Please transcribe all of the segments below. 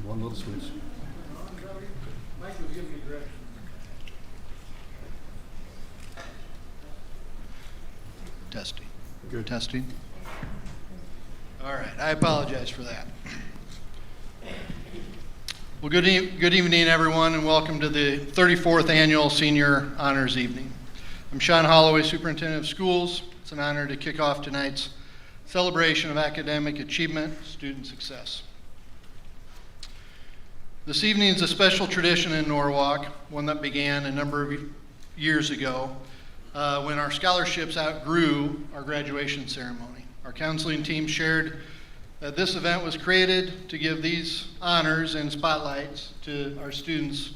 One little switch. Mike will give you directions. Testing. Good. Testing. All right, I apologize for that. Well, good evening, everyone, and welcome to the 34th Annual Senior Honors Evening. I'm Sean Holloway, Superintendent of Schools. It's an honor to kick off tonight's celebration of academic achievement, student success. This evening is a special tradition in Norwalk, one that began a number of years ago when our scholarships outgrew our graduation ceremony. Our counseling team shared that this event was created to give these honors and spotlights to our students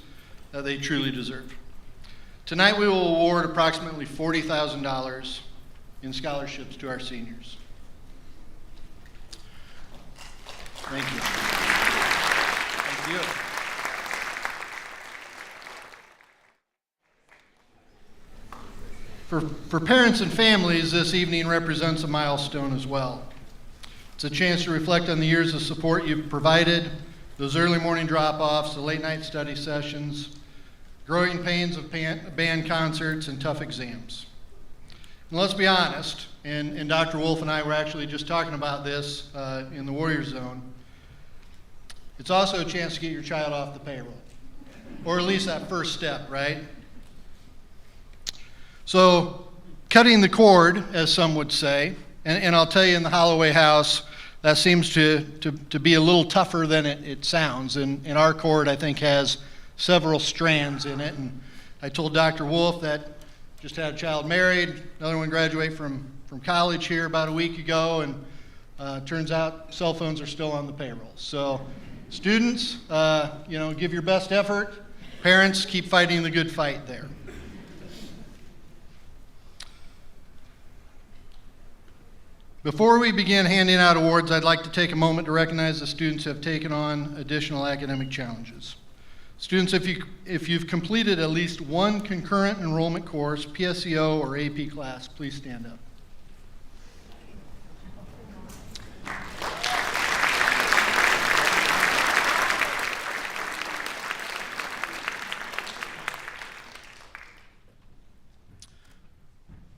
that they truly deserve. Tonight we will award approximately $40,000 in scholarships to our seniors. Thank you. Thank you. For parents and families, this evening represents a milestone as well. It's a chance to reflect on the years of support you've provided, those early morning drop-offs, the late night study sessions, growing pains of band concerts, and tough exams. And let's be honest, and Dr. Wolf and I were actually just talking about this in the Warrior Zone, it's also a chance to get your child off the payroll, or at least that first step, right? So, cutting the cord, as some would say, and I'll tell you in the Holloway house, that seems to be a little tougher than it sounds. And our cord, I think, has several strands in it. And I told Dr. Wolf that just had a child married, another one graduated from college here about a week ago, and turns out cell phones are still on the payroll. So, students, give your best effort. Parents, keep fighting the good fight there. Before we begin handing out awards, I'd like to take a moment to recognize the students who have taken on additional academic challenges. Students, if you've completed at least one concurrent enrollment course, PSEO or AP class, please stand up.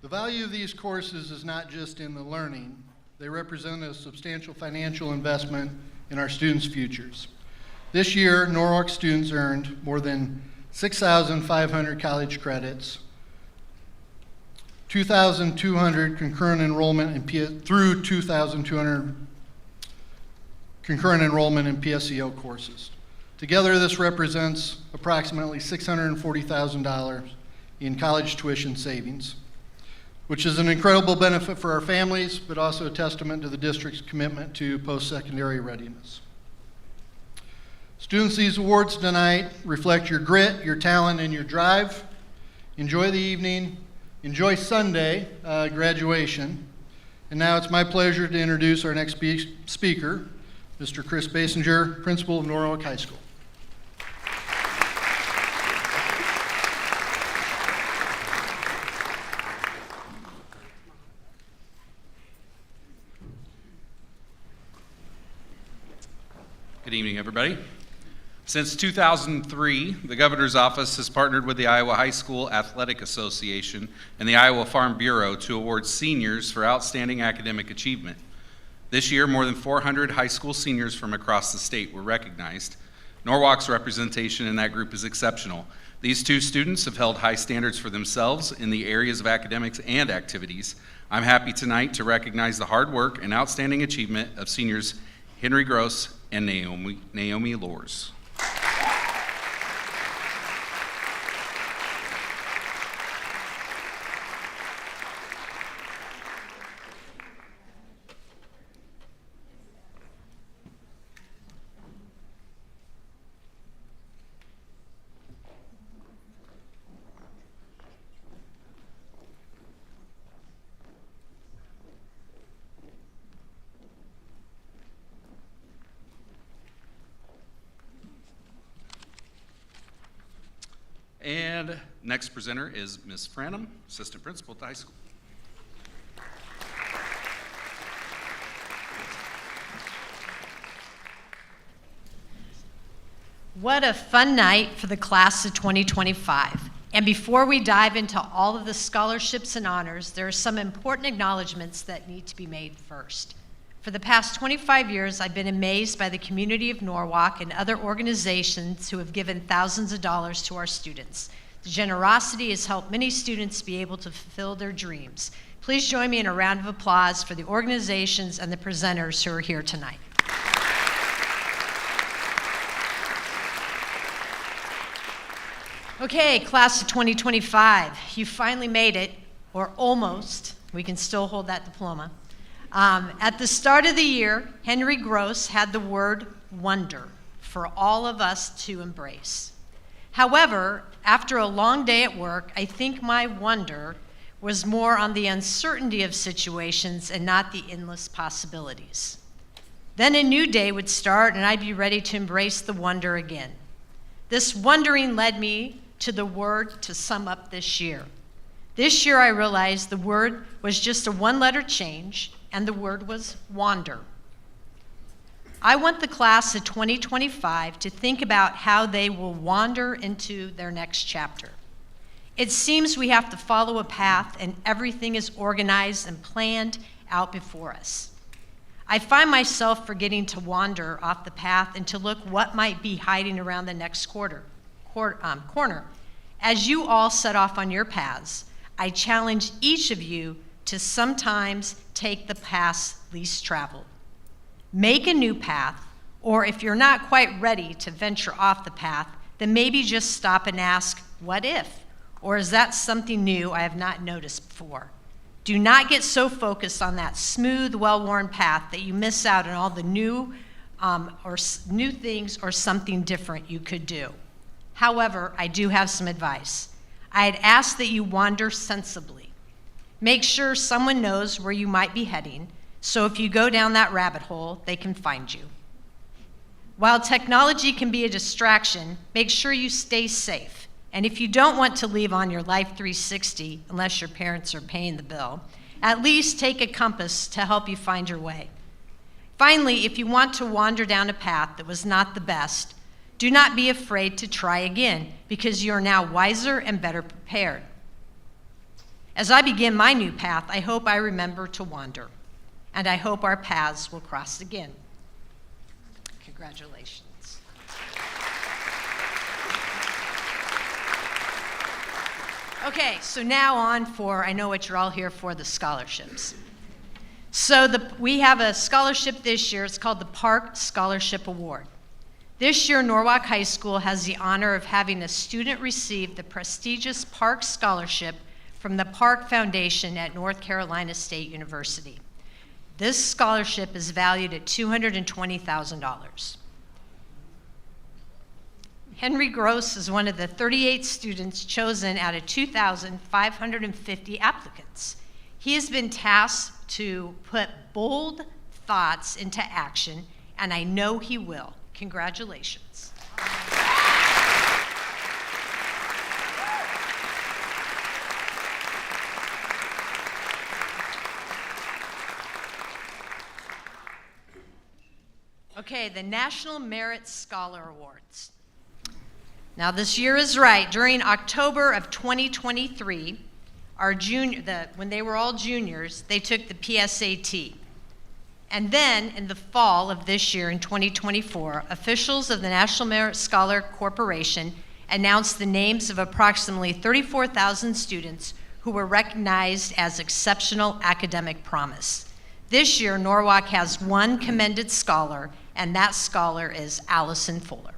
The value of these courses is not just in the learning. They represent a substantial financial investment in our students' futures. This year, Norwalk students earned more than 6,500 college credits, 2,200 concurrent enrollment through 2,200 concurrent enrollment in PSEO courses. Together, this represents approximately $640,000 in college tuition savings, which is an incredible benefit for our families, but also a testament to the district's commitment to post-secondary readiness. Students, these awards tonight reflect your grit, your talent, and your drive. Enjoy the evening. Enjoy Sunday, graduation. And now it's my pleasure to introduce our next speaker, Mr. Chris Basinger, Principal of Norwalk High School. Good evening, everybody. Since 2003, the Governor's Office has partnered with the Iowa High School Athletic Association and the Iowa Farm Bureau to award seniors for outstanding academic achievement. This year, more than 400 high school seniors from across the state were recognized. Norwalk's representation in that group is exceptional. These two students have held high standards for themselves in the areas of academics and activities. I'm happy tonight to recognize the hard work and outstanding achievement of seniors Henry Gross and Naomi Lors. And next presenter is Ms. Franham, Assistant Principal at the high school. What a fun night for the class of 2025. And before we dive into all of the scholarships and honors, there are some important acknowledgments that need to be made first. For the past 25 years, I've been amazed by the community of Norwalk and other organizations who have given thousands of dollars to our students. The generosity has helped many students be able to fulfill their dreams. Please join me in a round of applause for the organizations and the presenters who are here tonight. Okay, class of 2025, you finally made it, or almost. We can still hold that diploma. At the start of the year, Henry Gross had the word wonder for all of us to embrace. However, after a long day at work, I think my wonder was more on the uncertainty of situations and not the endless possibilities. Then a new day would start and I'd be ready to embrace the wonder again. This wondering led me to the word to sum up this year. This year I realized the word was just a one-letter change, and the word was wander. I want the class of 2025 to think about how they will wander into their next chapter. It seems we have to follow a path and everything is organized and planned out before us. I find myself forgetting to wander off the path and to look what might be hiding around the next corner. As you all set off on your paths, I challenge each of you to sometimes take the path least traveled. Make a new path, or if you're not quite ready to venture off the path, then maybe just stop and ask, what if? Or is that something new I have not noticed before? Do not get so focused on that smooth, well-worn path that you miss out on all the new things or something different you could do. However, I do have some advice. I'd ask that you wander sensibly. Make sure someone knows where you might be heading, so if you go down that rabbit hole, they can find you. While technology can be a distraction, make sure you stay safe. And if you don't want to leave on your Life 360, unless your parents are paying the bill, at least take a compass to help you find your way. Finally, if you want to wander down a path that was not the best, do not be afraid to try again, because you are now wiser and better prepared. As I begin my new path, I hope I remember to wander, and I hope our paths will cross again. Congratulations. Okay, so now on for, I know what you're all here for, the scholarships. So we have a scholarship this year. It's called the Park Scholarship Award. This year, Norwalk High School has the honor of having a student receive the prestigious Park Scholarship from the Park Foundation at North Carolina State University. This scholarship is valued at $220,000. Henry Gross is one of the 38 students chosen out of 2,550 applicants. He has been tasked to put bold thoughts into action, and I know he will. Congratulations. Okay, the National Merit Scholar Awards. Now this year is right. During October of 2023, when they were all juniors, they took the PSAT. And then, in the fall of this year, in 2024, officials of the National Merit Scholar Corporation announced the names of approximately 34,000 students who were recognized as exceptional academic promise. This year, Norwalk has one commended scholar, and that scholar is Allison Fuller.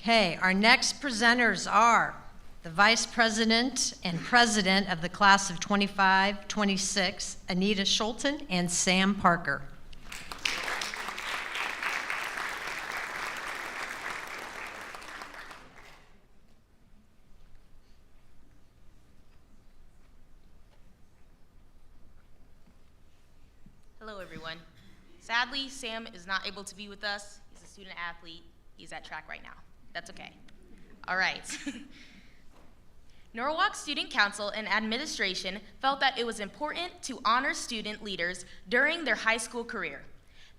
Okay, our next presenters are the Vice President and President of the Class of 25-26, Anita Schulten and Sam Parker. everyone. Sadly, Sam is not able to be with us. He's a student athlete. He's at track right now. That's okay. All right. Norwalk Student Council and administration felt that it was important to honor student leaders during their high school career.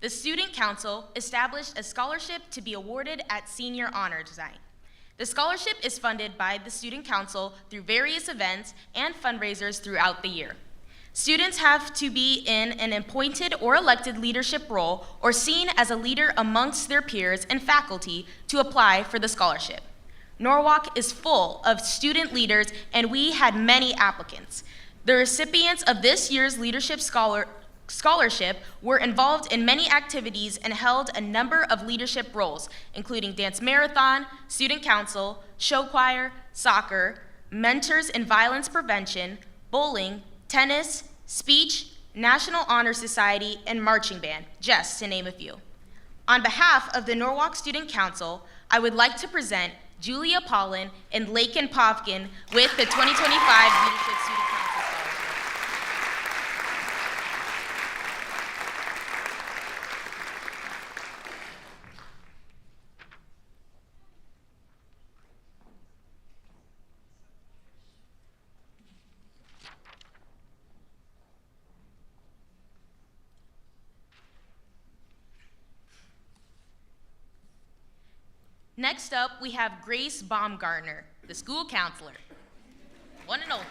The Student Council established a scholarship to be awarded at Senior Honors Night. The scholarship is funded by the Student Council through various events and fundraisers throughout the year. Students have to be in an appointed or elected leadership role or seen as a leader amongst their peers and faculty to apply for the scholarship. Norwalk is full of student leaders, and we had many applicants. The recipients of this year's leadership scholarship were involved in many activities and held a number of leadership roles, including dance marathon, student council, show choir, soccer, mentors in violence prevention, bowling, tennis, speech, National Honor Society, and marching band, just to name a few. On behalf of the Norwalk Student Council, I would like to present Julia Paulin and Laken Povkin with the 2025 Leadership Student Council Scholarship. Next up, we have Grace Baumgartner, the school counselor. One and only.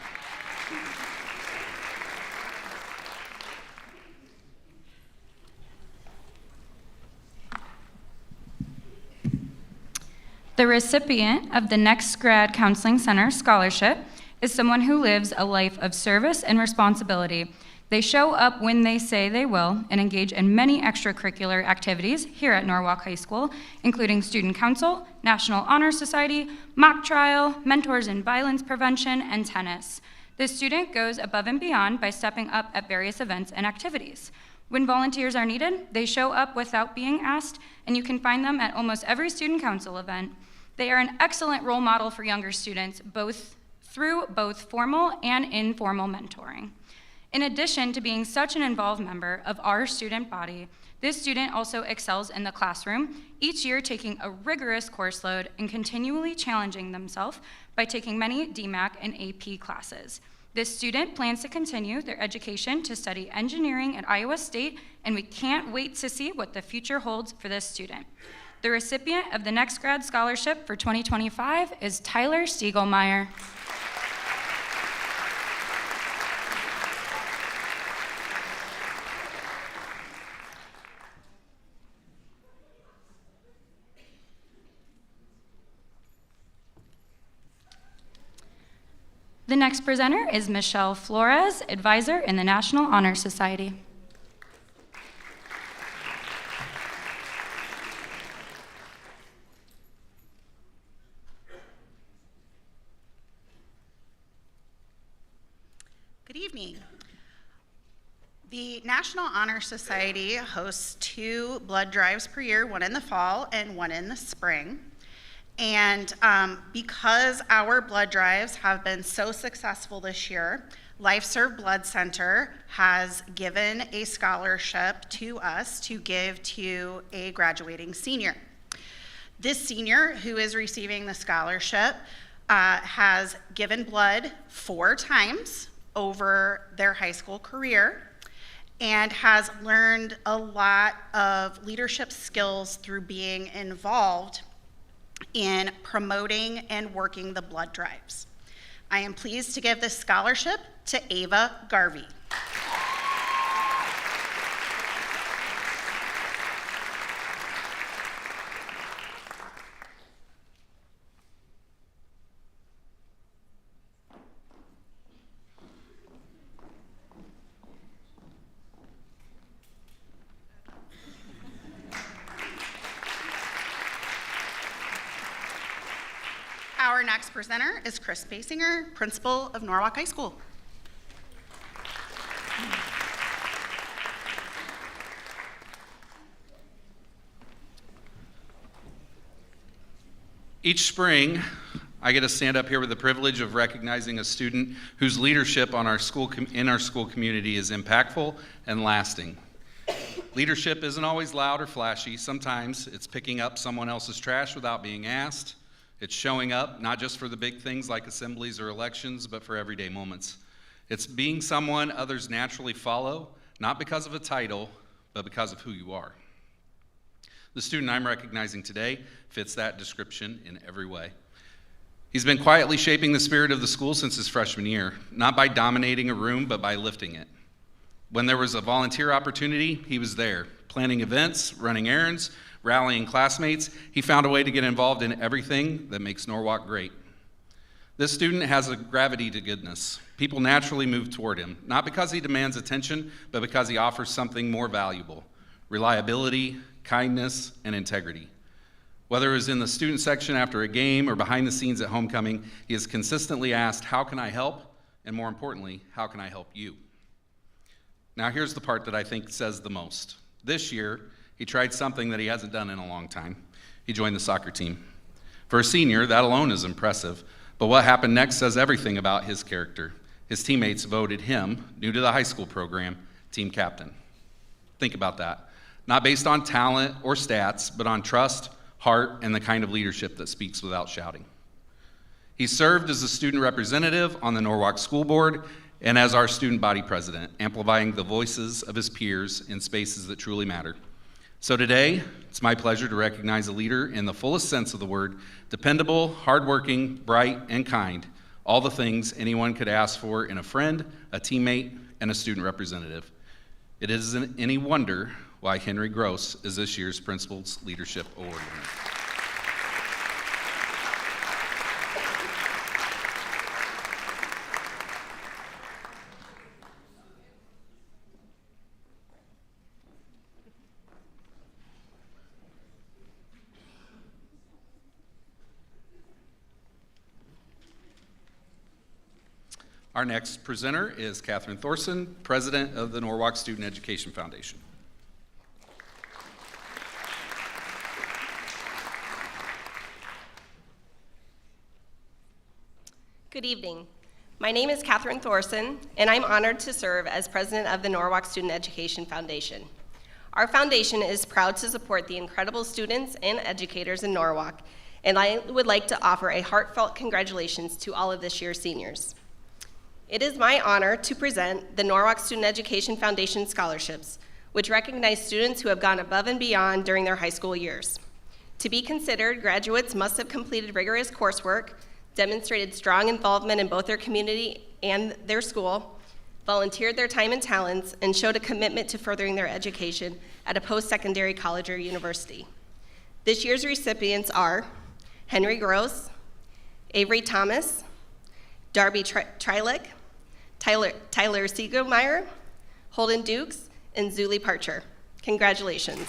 The recipient of the Next Grad Counseling Center Scholarship is someone who lives a life of service and responsibility. They show up when they say they will and engage in many extracurricular activities here at Norwalk High School, including Student Council, National Honor Society, mock trial, mentors in violence prevention, and tennis. This student goes above and beyond by stepping up at various events and activities. When volunteers are needed, they show up without being asked, and you can find them at almost every Student Council event. They are an excellent role model for younger students, through both formal and informal mentoring. In addition to being such an involved member of our student body, this student also excels in the classroom, each year taking a rigorous course load and continually challenging themselves by taking many DMAC and AP classes. This student plans to continue their education to study engineering at Iowa State, and we can't wait to see what the future holds for this student. The recipient of the Next Grad Scholarship for 2025 is Tyler Stiegelmeyer. The next presenter is Michelle Flores, advisor in the National Honor Society. Good evening. The National Honor Society hosts 2 blood drives per year, one in the fall and one in the spring. And because our blood drives have been so successful this year, LifeServe Blood Center has given a scholarship to us to give to a graduating senior. This senior who is receiving the scholarship has given blood 4 times over their high school career and has learned a lot of leadership skills through being involved in promoting and working the blood drives. I am pleased to give this scholarship to Ava Garvey. Our next presenter is Chris Basinger, principal of Norwalk High School. Each spring, I get to stand up here with the privilege of recognizing a student whose leadership in our school community is impactful and lasting. Leadership isn't always loud or flashy. Sometimes it's picking up someone else's trash without being asked. It's showing up, not just for the big things like assemblies or elections, but for everyday moments. It's being someone others naturally follow, not because of a title, but because of who you are. The student I'm recognizing today fits that description in every way. He's been quietly shaping the spirit of the school since his freshman year, not by dominating a room, but by lifting it. When there was a volunteer opportunity, he was there, planning events, running errands, rallying classmates. He found a way to get involved in everything that makes Norwalk great. This student has a gravity to goodness. People naturally move toward him, not because he demands attention, but because he offers something more valuable: reliability, kindness, and integrity. Whether it was in the student section after a game or behind the scenes at homecoming, he has consistently asked, "How can I help?" And more importantly, "How can I help you?" Now here's the part that I think says the most. This year, he tried something that he hasn't done in a long time. He joined the soccer team. For a senior, that alone is impressive, but what happened next says everything about his character. His teammates voted him, new to the high school program, team captain. Think about that. Not based on talent or stats, but on trust, heart, and the kind of leadership that speaks without shouting. He served as a student representative on the Norwalk School Board and as our student body president, amplifying the voices of his peers in spaces that truly matter. So today, it's my pleasure to recognize a leader in the fullest sense of the word: dependable, hardworking, bright, and kind. All the things anyone could ask for in a friend, a teammate, and a student representative. It isn't any wonder why Henry Gross is this year's Principal's Leadership Award winner. Our next presenter is Catherine Thorson, President of the Norwalk Student Education Foundation. Good evening. My name is Catherine Thorson, and I'm honored to serve as president of the Norwalk Student Education Foundation. Our foundation is proud to support the incredible students and educators in Norwalk, and I would like to offer a heartfelt congratulations to all of this year's seniors. It is my honor to present the Norwalk Student Education Foundation Scholarships, which recognize students who have gone above and beyond during their high school years. To be considered, graduates must have completed rigorous coursework, demonstrated strong involvement in both their community and their school, volunteered their time and talents, and showed a commitment to furthering their education at a post-secondary college or university. This year's recipients are Henry Gross, Avery Thomas, Darby Trilek, Tyler Siegelmeyer, Holden Dukes, and Zuli Parcher. Congratulations.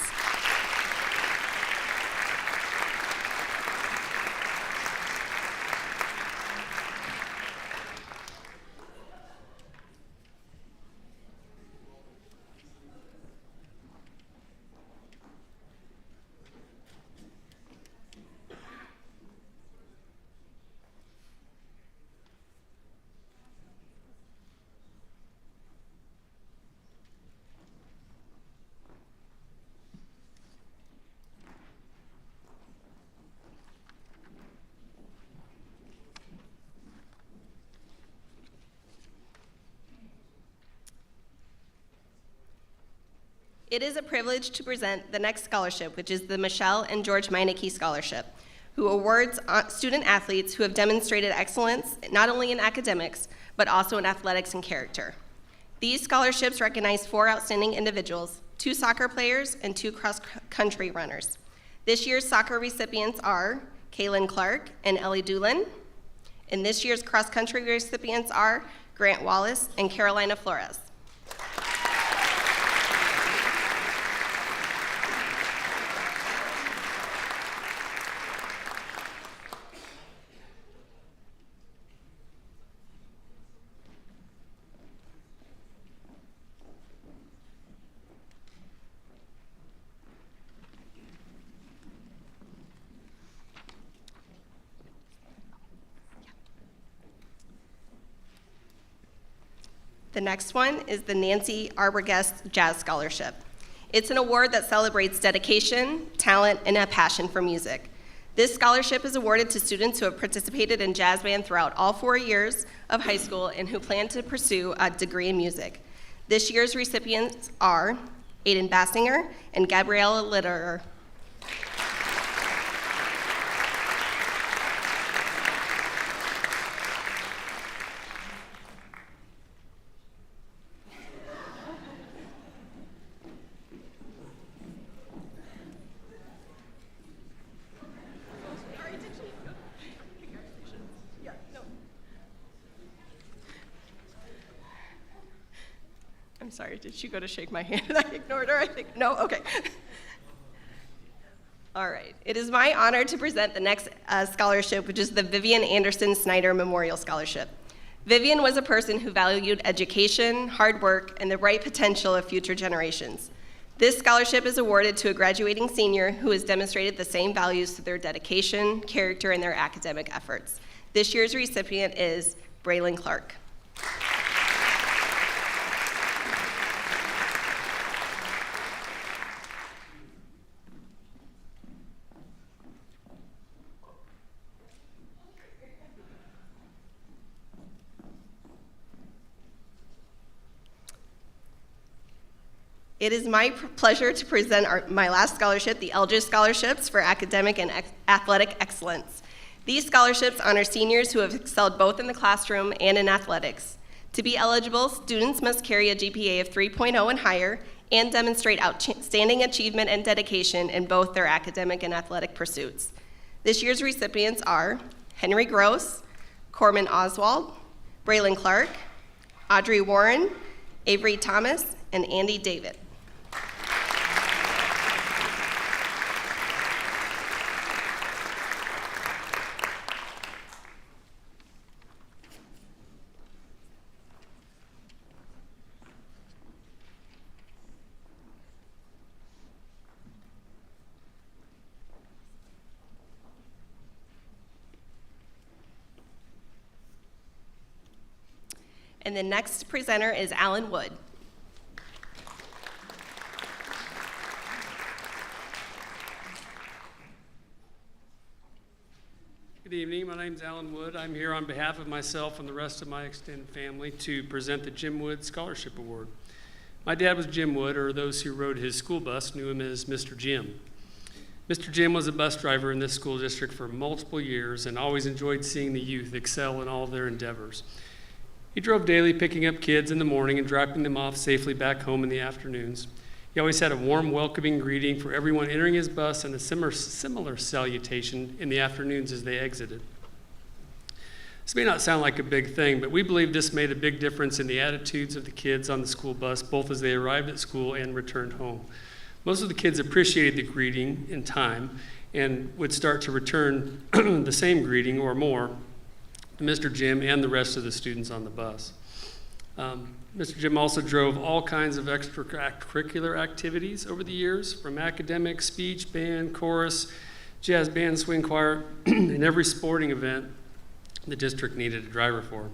It is a privilege to present the next scholarship, which is the Michelle and George Meineke Scholarship, who awards student athletes who have demonstrated excellence not only in academics, but also in athletics and character. These scholarships recognize 4 outstanding individuals, 2 soccer players and 2 cross-country runners. This year's soccer recipients are Kaylin Clark and Ellie Doolin, and this year's cross-country recipients are Grant Wallace and Carolina Flores. The next one is the Nancy Arbogast Jazz Scholarship. It's an award that celebrates dedication, talent, and a passion for music. This scholarship is awarded to students who have participated in jazz band throughout all 4 years of high school and who plan to pursue a degree in music. This year's recipients are Aiden Bassinger and Gabriella Litterer. I'm sorry, did she go to shake my hand and I ignored her? I think, no, okay. All right, it is my honor to present the next scholarship, which is the Vivian Anderson Snyder Memorial Scholarship. Vivian was a person who valued education, hard work, and the bright potential of future generations. This scholarship is awarded to a graduating senior who has demonstrated the same values through their dedication, character, and their academic efforts. This year's recipient is Braylon Clark. It is my pleasure to present my last scholarship, the Eldridge Scholarships for Academic and Athletic Excellence. These scholarships honor seniors who have excelled both in the classroom and in athletics. To be eligible, students must carry a GPA of 3.0 and higher and demonstrate outstanding achievement and dedication in both their academic and athletic pursuits. This year's recipients are Henry Gross, Corman Oswald, Braylon Clark, Audrey Warren, Avery Thomas, and Andy David. And the next presenter is Alan Wood. Good evening, my name's Alan Wood. I'm here on behalf of myself and the rest of my extended family to present the Jim Wood Scholarship Award. My dad was Jim Wood, or those who rode his school bus knew him as Mr. Jim. Mr. Jim was a bus driver in this school district for multiple years and always enjoyed seeing the youth excel in all of their endeavors. He drove daily, picking up kids in the morning and dropping them off safely back home in the afternoons. He always had a warm, welcoming greeting for everyone entering his bus and a similar salutation in the afternoons as they exited. This may not sound like a big thing, but we believe this made a big difference in the attitudes of the kids on the school bus, both as they arrived at school and returned home. Most of the kids appreciated the greeting in time and would start to return the same greeting or more to Mr. Jim and the rest of the students on the bus. Mr. Jim also drove all kinds of extracurricular activities over the years, from academic, speech, band, chorus, jazz band, swing choir, and every sporting event the district needed a driver for.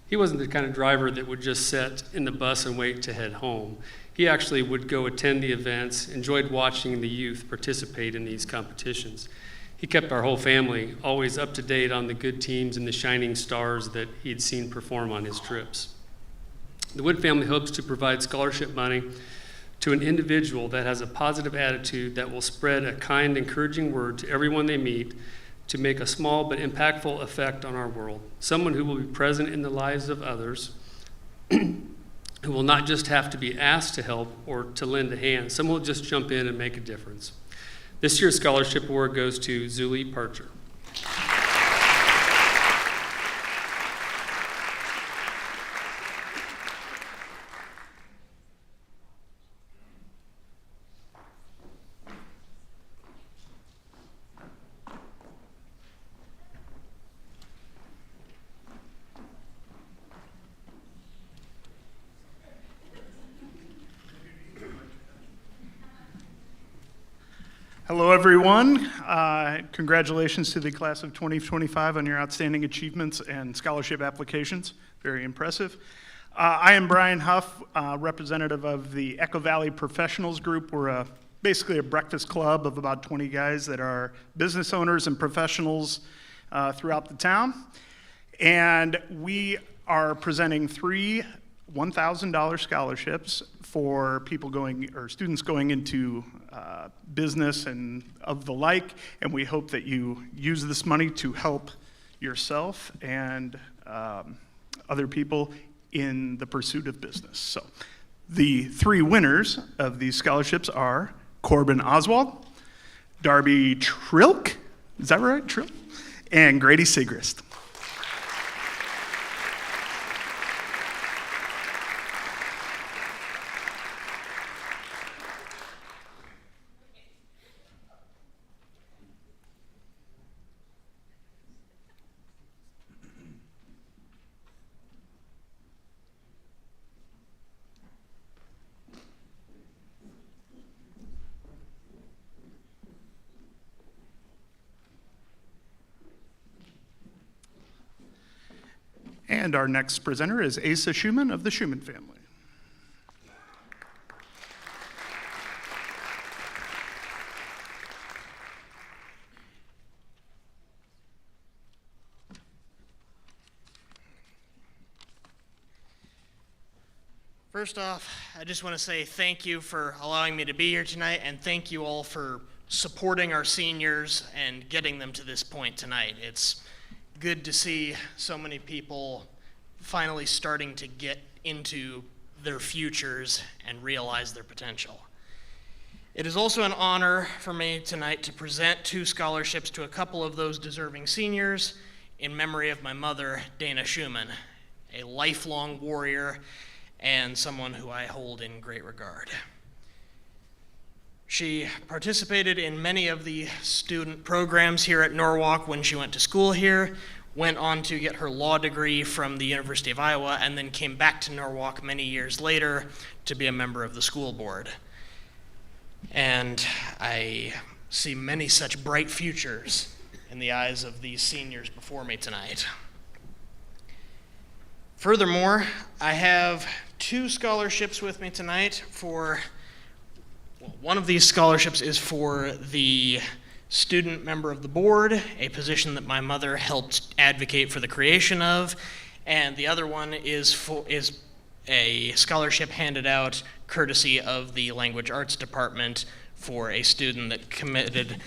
He wasn't the kind of driver that would just sit in the bus and wait to head home. He actually would go attend the events, enjoyed watching the youth participate in these competitions. He kept our whole family always up to date on the good teams and the shining stars that he'd seen perform on his trips. The Wood family hopes to provide scholarship money to an individual that has a positive attitude that will spread a kind, encouraging word to everyone they meet to make a small but impactful effect on our world. Someone who will be present in the lives of others, who will not just have to be asked to help or to lend a hand. Someone will just jump in and make a difference. This year's scholarship award goes to Zuli Parcher. Hello, everyone. Congratulations to the class of 2025 on your outstanding achievements and scholarship applications. Very impressive. I am Brian Huff, representative of the Echo Valley Professionals Group. We're basically a breakfast club of about 20 guys that are business owners and professionals throughout the town. And we are presenting 3 $1,000 scholarships for people going, or students going into business and of the like. And we hope that you use this money to help yourself and other people in the pursuit of business. So the 3 winners of these scholarships are Corbin Oswald, Darby Trilk, is that right, Trilk? And Grady Sigrist. And our next presenter is Asa Schumann of the Schumann family. First off, I just want to say thank you for allowing me to be here tonight, and thank you all for supporting our seniors and getting them to this point tonight. It's good to see so many people finally starting to get into their futures and realize their potential. It is also an honor for me tonight to present 2 scholarships to a couple of those deserving seniors in memory of my mother, Dana Schumann, a lifelong warrior and someone who I hold in great regard. She participated in many of the student programs here at Norwalk when she went to school here, went on to get her law degree from the University of Iowa, and then came back to Norwalk many years later to be a member of the school board. And I see many such bright futures in the eyes of these seniors before me tonight. Furthermore, I have 2 scholarships with me tonight for, well, one of these scholarships is for the student member of the board, a position that my mother helped advocate for the creation of, and the other one is a scholarship handed out courtesy of the Language Arts Department for a student that committed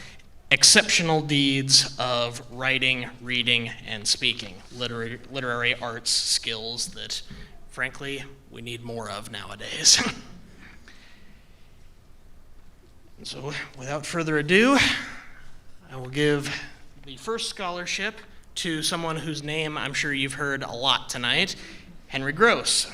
exceptional deeds of writing, reading, and speaking, literary arts skills that, frankly, we need more of nowadays. And so, without further ado, I will give the first scholarship to someone whose name I'm sure you've heard a lot tonight, Henry Gross.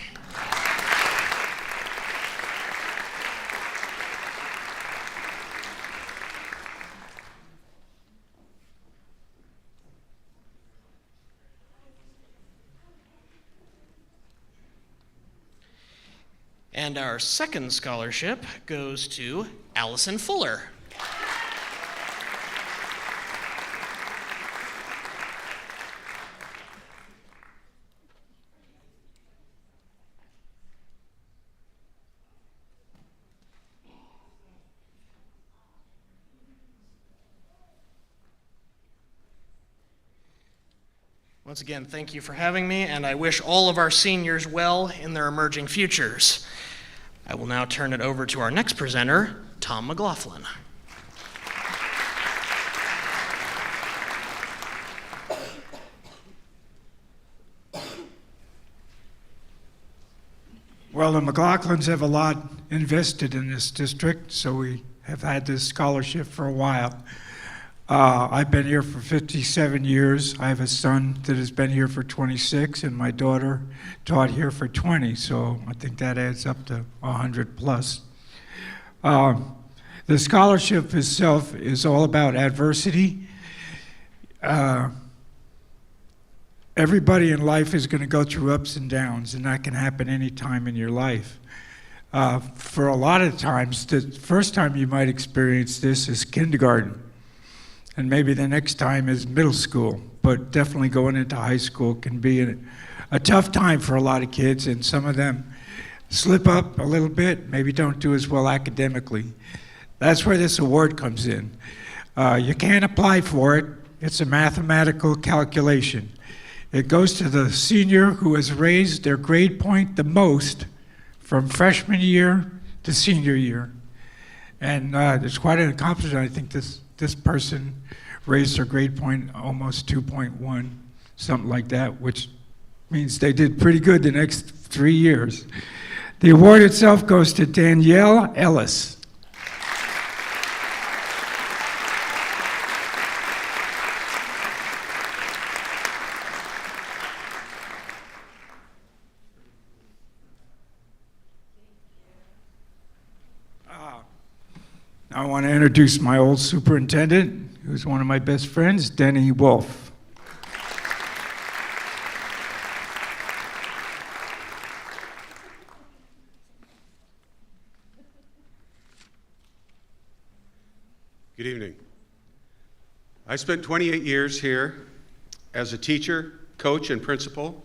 And our second scholarship goes to Allison Fuller. Once again, thank you for having me, and I wish all of our seniors well in their emerging futures. I will now turn it over to our next presenter, Tom McLaughlin. Well, the McLaughlins have a lot invested in this district, so we have had this scholarship for a while. I've been here for 57 years. I have a son that has been here for 26, and my daughter taught here for 20, so I think that adds up to 100 plus. The scholarship itself is all about adversity. Everybody in life is going to go through ups and downs, and that can happen any time in your life. For a lot of times, the first time you might experience this is kindergarten. And maybe the next time is middle school, but definitely going into high school can be a tough time for a lot of kids, and some of them slip up a little bit, maybe don't do as well academically. That's where this award comes in. You can't apply for it. It's a mathematical calculation. It goes to the senior who has raised their grade point the most from freshman year to senior year. And it's quite an accomplishment. I think this person raised their grade point almost 2.1, something like that, which means they did pretty good the next 3 years. The award itself goes to Danielle Ellis. I want to introduce my old superintendent, who's one of my best friends, Denny Wolf. Good evening. I spent 28 years here as a teacher, coach, and principal,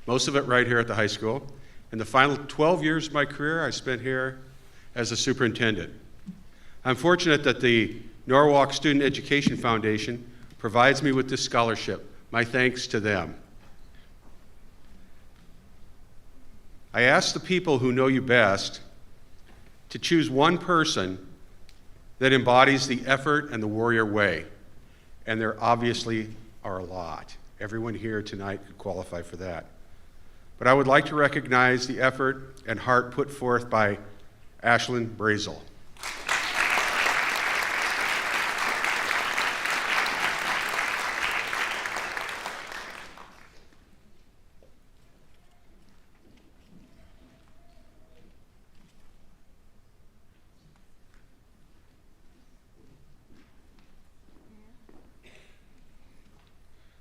most of it right here at the high school. And the final 12 years of my career I spent here as a superintendent. I'm fortunate that the Norwalk Student Education Foundation provides me with this scholarship. My thanks to them. I ask the people who know you best to choose one person that embodies the effort and the warrior way. And there obviously are a lot. Everyone here tonight could qualify for that. But I would like to recognize the effort and heart put forth by Ashlyn Brazel.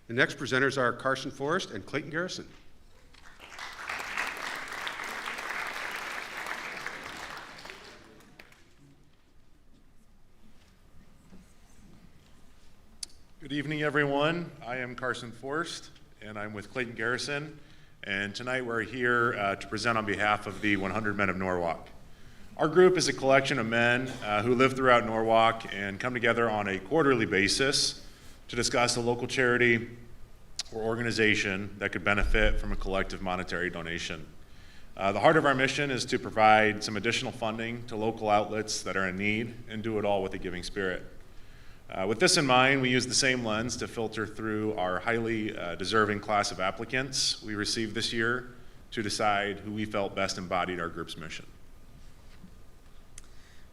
The next presenters are Carson Forrest and Clayton Garrison. Good evening, everyone. I am Carson Forrest, and I'm with Clayton Garrison. And tonight we're here to present on behalf of the 100 Men of Norwalk. Our group is a collection of men who live throughout Norwalk and come together on a quarterly basis to discuss a local charity or organization that could benefit from a collective monetary donation. The heart of our mission is to provide some additional funding to local outlets that are in need and do it all with a giving spirit. With this in mind, we use the same lens to filter through our highly deserving class of applicants we received this year to decide who we felt best embodied our group's mission.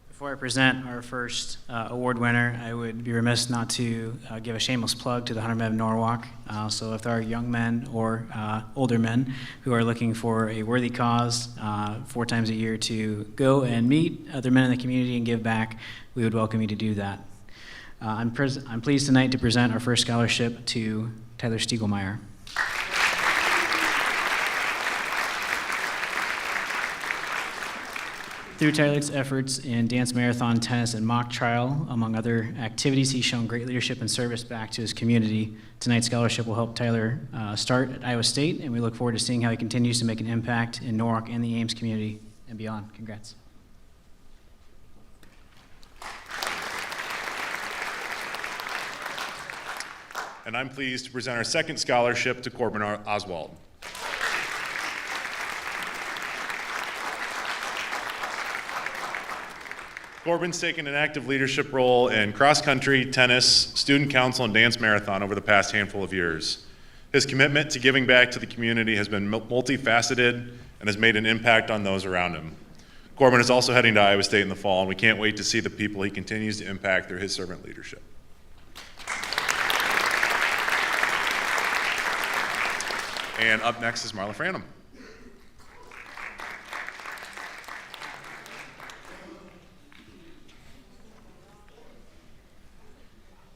Before I present our first award winner, I would be remiss not to give a shameless plug to the 100 Men of Norwalk. So if there are young men or older men who are looking for a worthy cause 4 times a year to go and meet other men in the community and give back, we would welcome you to do that. I'm pleased tonight to present our first scholarship to Tyler Stiegelmeyer. Through Tyler's efforts in dance marathon, tennis, and mock trial, among other activities, he's shown great leadership and service back to his community. Tonight's scholarship will help Tyler start at Iowa State, and we look forward to seeing how he continues to make an impact in Norwalk and the Ames community and beyond. Congrats. And I'm pleased to present our second scholarship to Corbin Oswald. Corbin's taken an active leadership role in cross-country, tennis, student council, and dance marathon over the past handful of years. His commitment to giving back to the community has been multifaceted and has made an impact on those around him. Corbin is also heading to Iowa State in the fall, and we can't wait to see the people he continues to impact through his servant leadership. And up next is Marla Franham.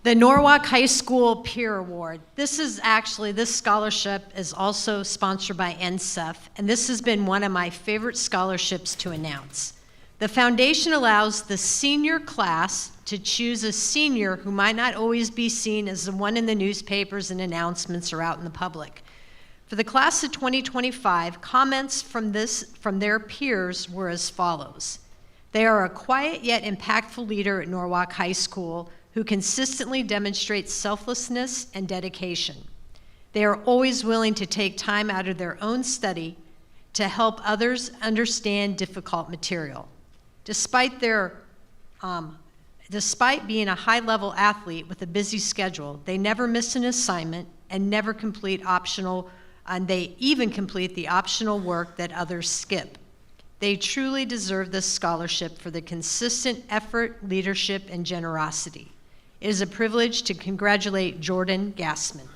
The Norwalk High School Peer Award. This scholarship is also sponsored by NSEF, and this has been one of my favorite scholarships to announce. The foundation allows the senior class to choose a senior who might not always be seen as the one in the newspapers and announcements or out in the public. For the class of 2025, comments from their peers were as follows. They are a quiet yet impactful leader at Norwalk High School who consistently demonstrates selflessness and dedication. They are always willing to take time out of their own study to help others understand difficult material. Despite being a high-level athlete with a busy schedule, they never miss an assignment and never complete they even complete the optional work that others skip. They truly deserve this scholarship for the consistent effort, leadership, and generosity. It is a privilege to congratulate Jordan Gassman.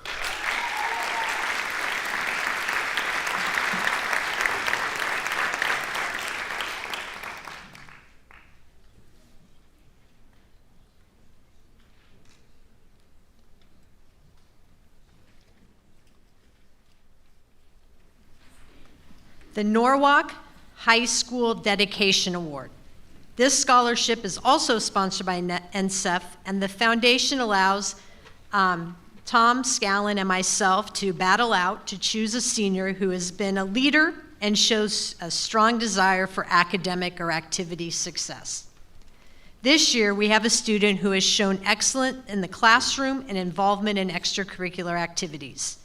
The Norwalk High School Dedication Award. This scholarship is also sponsored by NSEF, and the foundation allows Tom Scallon and myself to battle out to choose a senior who has been a leader and shows a strong desire for academic or activity success. This year, we have a student who has shown excellence in the classroom and involvement in extracurricular activities.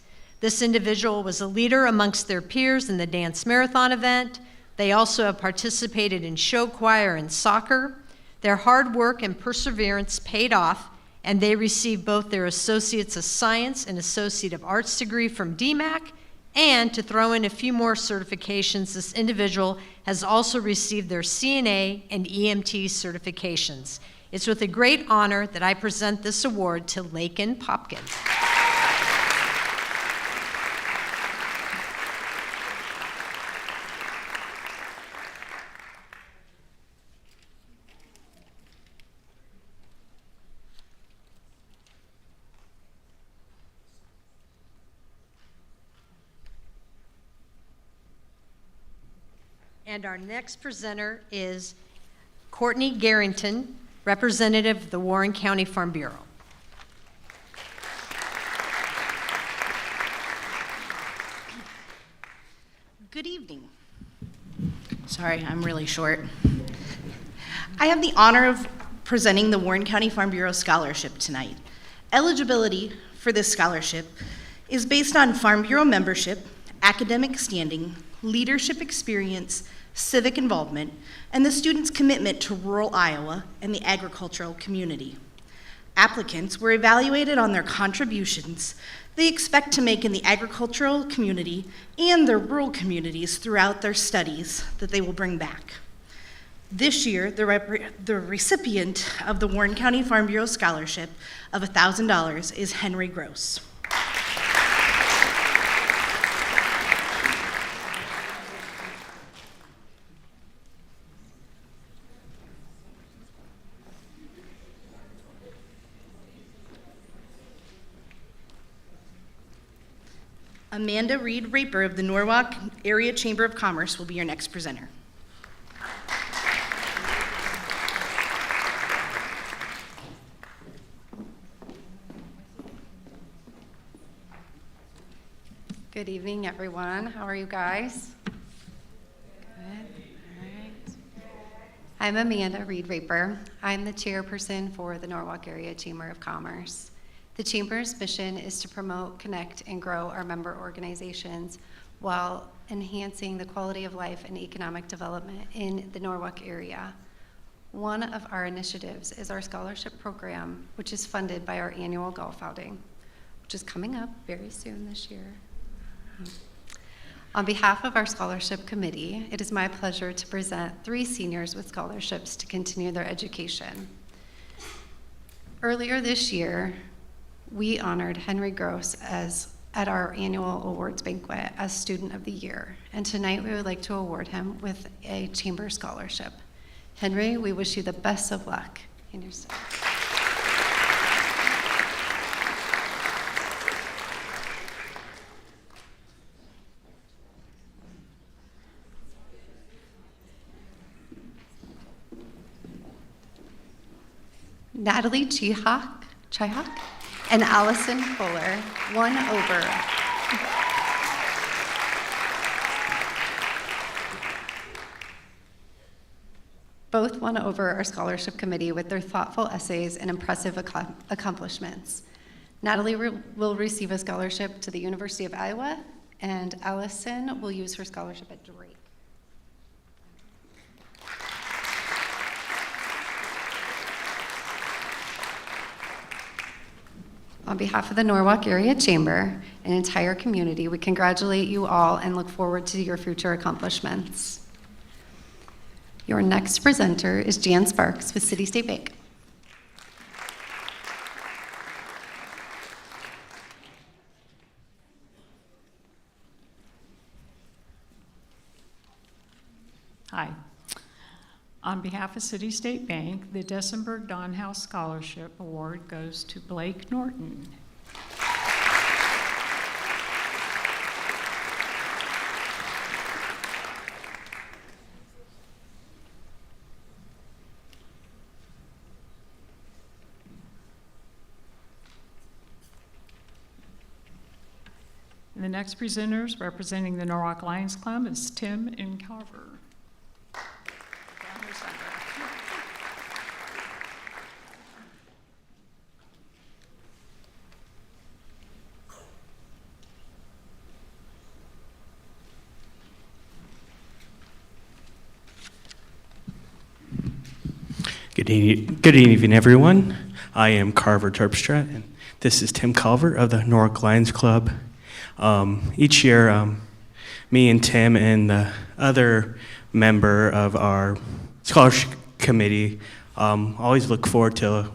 This individual was a leader amongst their peers in the dance marathon event. They also have participated in show choir and soccer. Their hard work and perseverance paid off, and they received both their Associates of Science and Associate of Arts degree from DMAC, and to throw in a few more certifications, this individual has also received their CNA and EMT certifications. It's with a great honor that I present this award to Lakin Popkin. And our next presenter is Courtney Garrington, representative of the Warren County Farm Bureau. Good evening. Sorry, I'm really short. I have the honor of presenting the Warren County Farm Bureau Scholarship tonight. Eligibility for this scholarship is based on Farm Bureau membership, academic standing, leadership experience, civic involvement, and the student's commitment to rural Iowa and the agricultural community. Applicants were evaluated on their contributions they expect to make in the agricultural community and their rural communities throughout their studies that they will bring back. This year, the recipient of the Warren County Farm Bureau Scholarship of $1,000 is Henry Gross. Amanda Reed Raper of the Norwalk Area Chamber of Commerce will be your next presenter. Good evening, everyone. How are you guys? Good. All right. I'm Amanda Reed Raper. I'm the chairperson for the Norwalk Area Chamber of Commerce. The Chamber's mission is to promote, connect, and grow our member organizations while enhancing the quality of life and economic development in the Norwalk area. One of our initiatives is our scholarship program, which is funded by our annual golf outing, which is coming up very soon this year. On behalf of our scholarship committee, it is my pleasure to present 3 seniors with scholarships to continue their education. Earlier this year, we honored Henry Gross at our annual awards banquet as Student of the Year, and tonight we would like to award him with a Chamber Scholarship. Henry, we wish you the best of luck in your studies. Natalie Chihak and Allison Fuller, 1 over. Both won over our scholarship committee with their thoughtful essays and impressive accomplishments. Natalie will receive a scholarship to the University of Iowa, and Allison will use her scholarship at Drake. On behalf of the Norwalk Area Chamber and entire community, we congratulate you all and look forward to your future accomplishments. Your next presenter is Jan Sparks with City State Bank. Hi. On behalf of City State Bank, the Dessenberg Donhouse Scholarship Award goes to Blake Norton. And the next presenters representing the Norwalk Lions Club is Tim and Carver. Good evening, everyone. I am Carver Terpstra, and this is Tim Culver of the Norwalk Lions Club. Each year, me and Tim and the other member of our scholarship committee always look forward to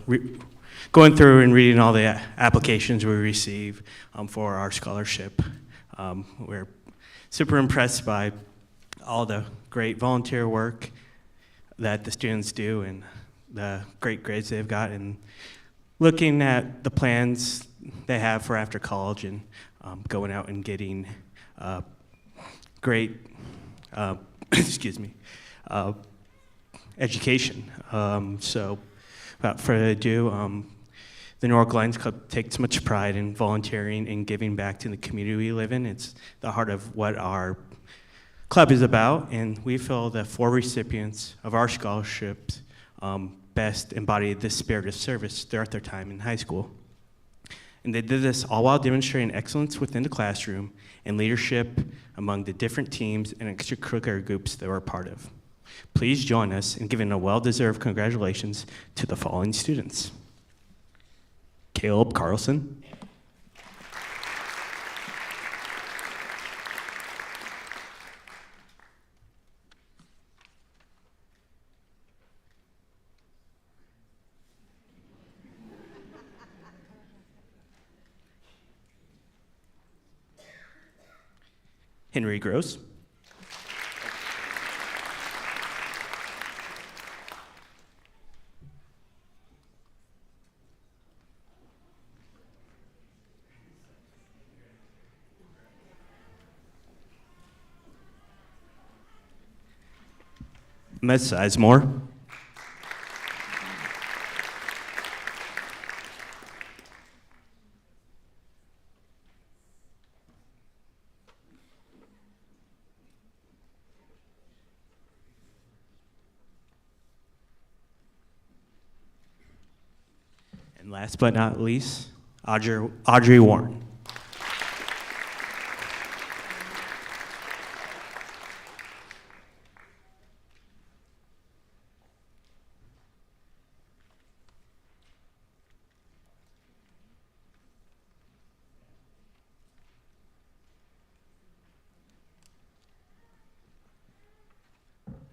going through and reading all the applications we receive for our scholarship. We're super impressed by all the great volunteer work that the students do and the great grades they've got, and looking at the plans they have for after college and going out and getting great education. So without further ado, the Norwalk Lions Club takes much pride in volunteering and giving back to the community we live in. It's the heart of what our club is about, and we feel the 4 recipients of our scholarships best embody this spirit of service throughout their time in high school. And they did this all while demonstrating excellence within the classroom and leadership among the different teams and extracurricular groups they were a part of. Please join us in giving a well-deserved congratulations to the following students: Caleb Carlson, Henry Gross, Med Sizemore, and last but not least, Audrey Warren.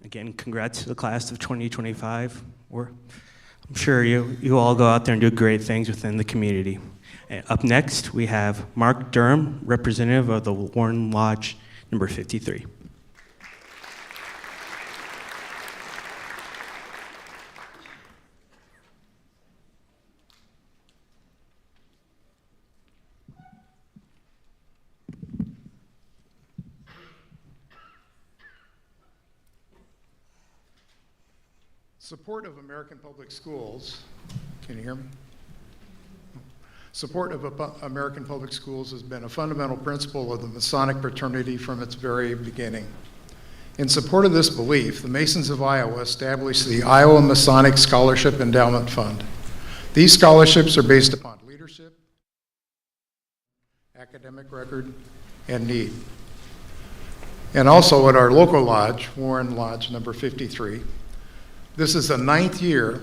Again, congrats to the class of 2025. I'm sure you all go out there and do great things within the community. Up next, we have Mark Durham, representative of the Warren Lodge number 53. Support of American Public Schools, can you hear me? Support of American Public Schools has been a fundamental principle of the Masonic fraternity from its very beginning. In support of this belief, the Masons of Iowa established the Iowa Masonic Scholarship Endowment Fund. These scholarships are based upon leadership, academic record, and need. And also at our local lodge, Warren Lodge number 53, this is the 9th year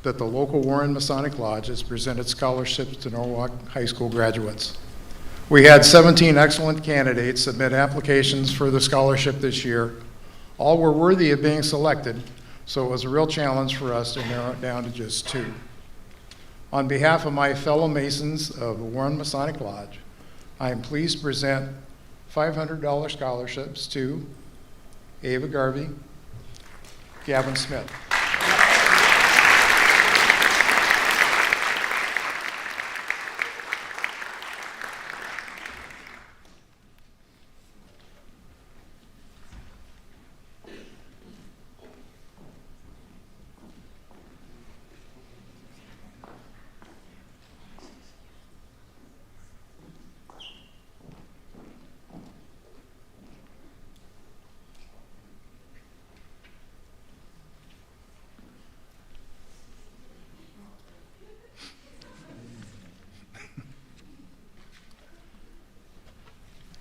that the local Warren Masonic Lodge has presented scholarships to Norwalk High School graduates. We had 17 excellent candidates submit applications for the scholarship this year. All were worthy of being selected, so it was a real challenge for us to narrow it down to just 2. On behalf of my fellow Masons of the Warren Masonic Lodge, I am pleased to present $500 scholarships to Ava Garvey, Gavin Smith.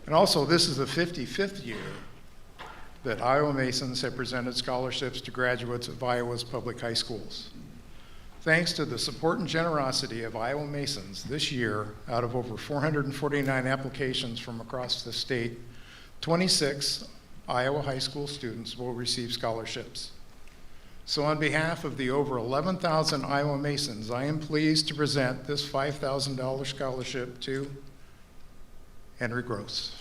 And also, this is the 55th year that Iowa Masons have presented scholarships to graduates of Iowa's public high schools. Thanks to the support and generosity of Iowa Masons, this year, out of over 449 applications from across the state, 26 Iowa high school students will receive scholarships. So on behalf of the over 11,000 Iowa Masons, I am pleased to present this $5,000 scholarship to Henry Gross.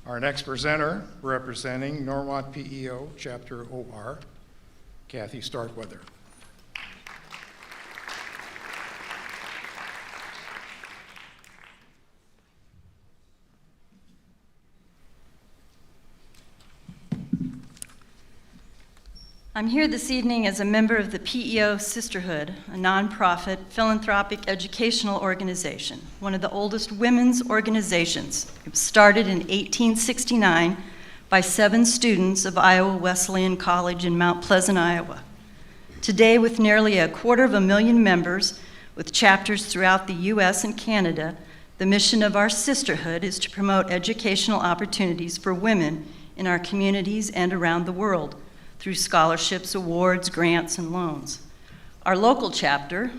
Our next presenter, representing Norwalk PEO, Chapter OR, Kathy Starkweather. I'm here this evening as a member of the PEO Sisterhood, a nonprofit philanthropic educational organization, one of the oldest women's organizations. It was started in 1869 by 7 students of Iowa Wesleyan College in Mount Pleasant, Iowa. Today, with nearly 250,000 members, with chapters throughout the U.S. and Canada, the mission of our sisterhood is to promote educational opportunities for women in our communities and around the world, through scholarships, awards, grants, and loans. Our local chapter,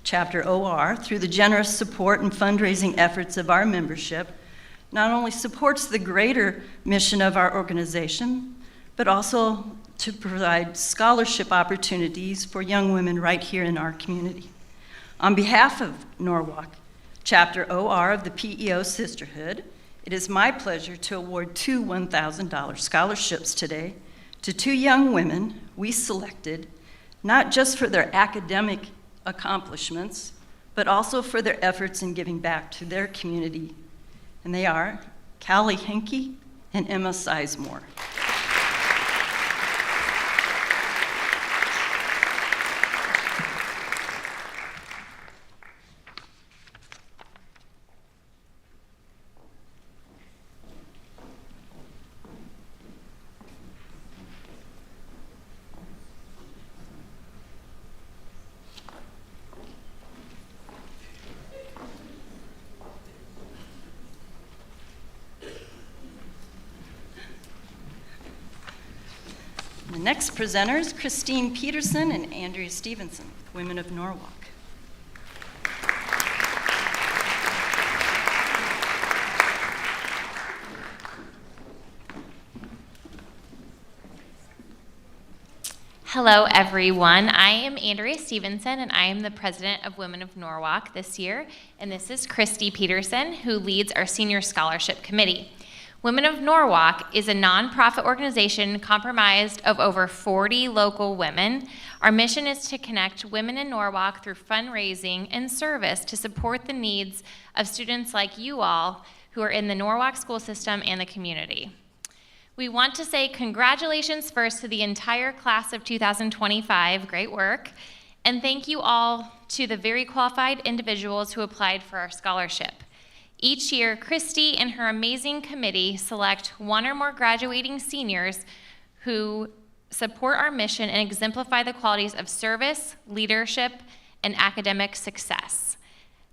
Chapter OR, through the generous support and fundraising efforts of our membership, not only supports the greater mission of our organization, but also to provide scholarship opportunities for young women right here in our community. On behalf of Norwalk, Chapter OR of the PEO Sisterhood, it is my pleasure to award 2 $1,000 scholarships today to 2 young women we selected, not just for their academic accomplishments, but also for their efforts in giving back to their community. And they are Callie Henke and Emma Sizemore. The next presenters, Christine Peterson and Andrea Stevenson, with Women of Norwalk. Hello, everyone. I am Andrea Stevenson, and I am the president of Women of Norwalk this year. And this is Christy Peterson, who leads our Senior Scholarship Committee. Women of Norwalk is a nonprofit organization comprised of over 40 local women. Our mission is to connect women in Norwalk through fundraising and service to support the needs of students like you all who are in the Norwalk school system and the community. We want to say congratulations first to the entire class of 2025, great work, and thank you all to the very qualified individuals who applied for our scholarship. Each year, Christy and her amazing committee select one or more graduating seniors who support our mission and exemplify the qualities of service, leadership, and academic success.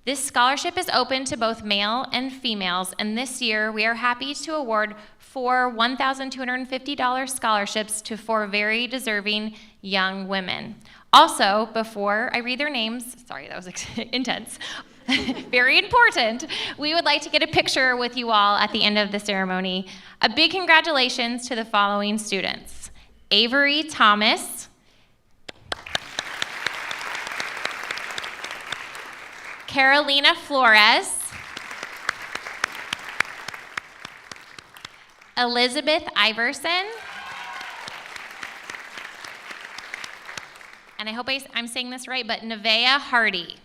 This scholarship is open to both male and females, and this year we are happy to award 4 $1,250 scholarships to 4 very deserving young women. Also, before I read their names, sorry, that was intense, very important, we would like to get a picture with you all at the end of the ceremony. A big congratulations to the following students: Avery Thomas, Carolina Flores, Elizabeth Iverson, and I hope I'm saying this right, but Nevaeh Hardy.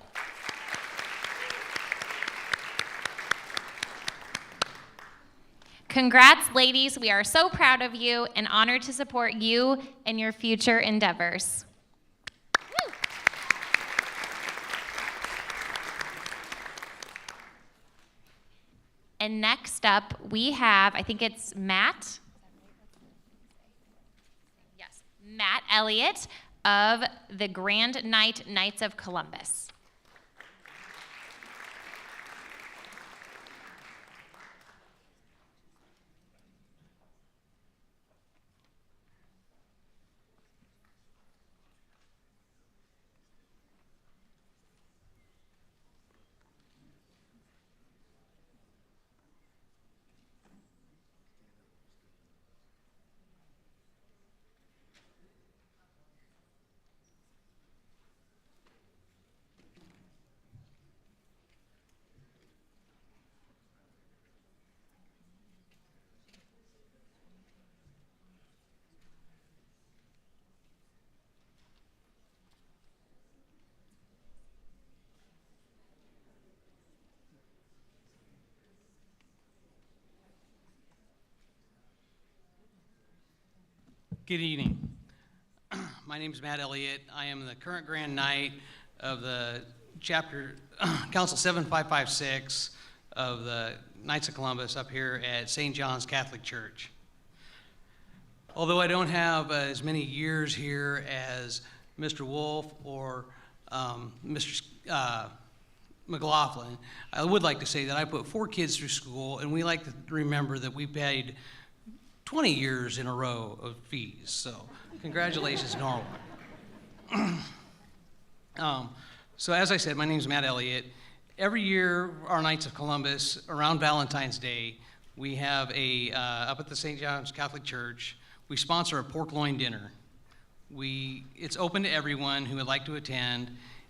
Congrats, ladies. We are so proud of you and honored to support you in your future endeavors. Woo. And next up, we have, I think it's Matt. Yes, Matt Elliott of the Grand Knight Knights of Columbus. Good evening. My name is Matt Elliott. I am the current Grand Knight of the Chapter Council 7556 of the Knights of Columbus up here at St. John's Catholic Church. Although I don't have as many years here as Mr. Wolf or Mr. McLaughlin, I would like to say that I put 4 kids through school, and we like to remember that we paid 20 years in a row of fees. So congratulations, Norwalk. So as I said, my name is Matt Elliott. Every year, our Knights of Columbus, around Valentine's Day, we have up at the St. John's Catholic Church, we sponsor a pork loin dinner. It's open to everyone who would like to attend,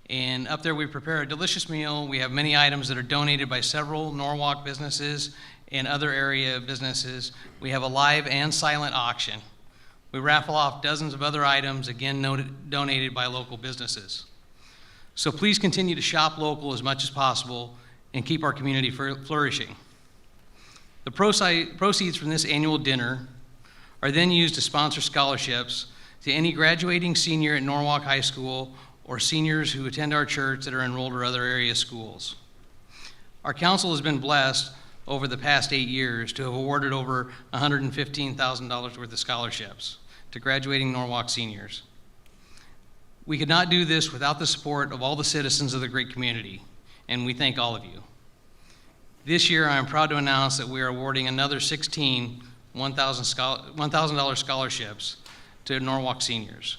and up there we prepare a delicious meal. We have many items that are donated by several Norwalk businesses and other area businesses. We have a live and silent auction. We raffle off dozens of other items, again donated by local businesses. So please continue to shop local as much as possible and keep our community flourishing. The proceeds from this annual dinner are then used to sponsor scholarships to any graduating senior at Norwalk High School or seniors who attend our church that are enrolled or other area schools. Our council has been blessed over the past 8 years to have awarded over $115,000 worth of scholarships to graduating Norwalk seniors. We could not do this without the support of all the citizens of the great community, and we thank all of you. This year, I am proud to announce that we are awarding another 16 $1,000 scholarships to Norwalk seniors.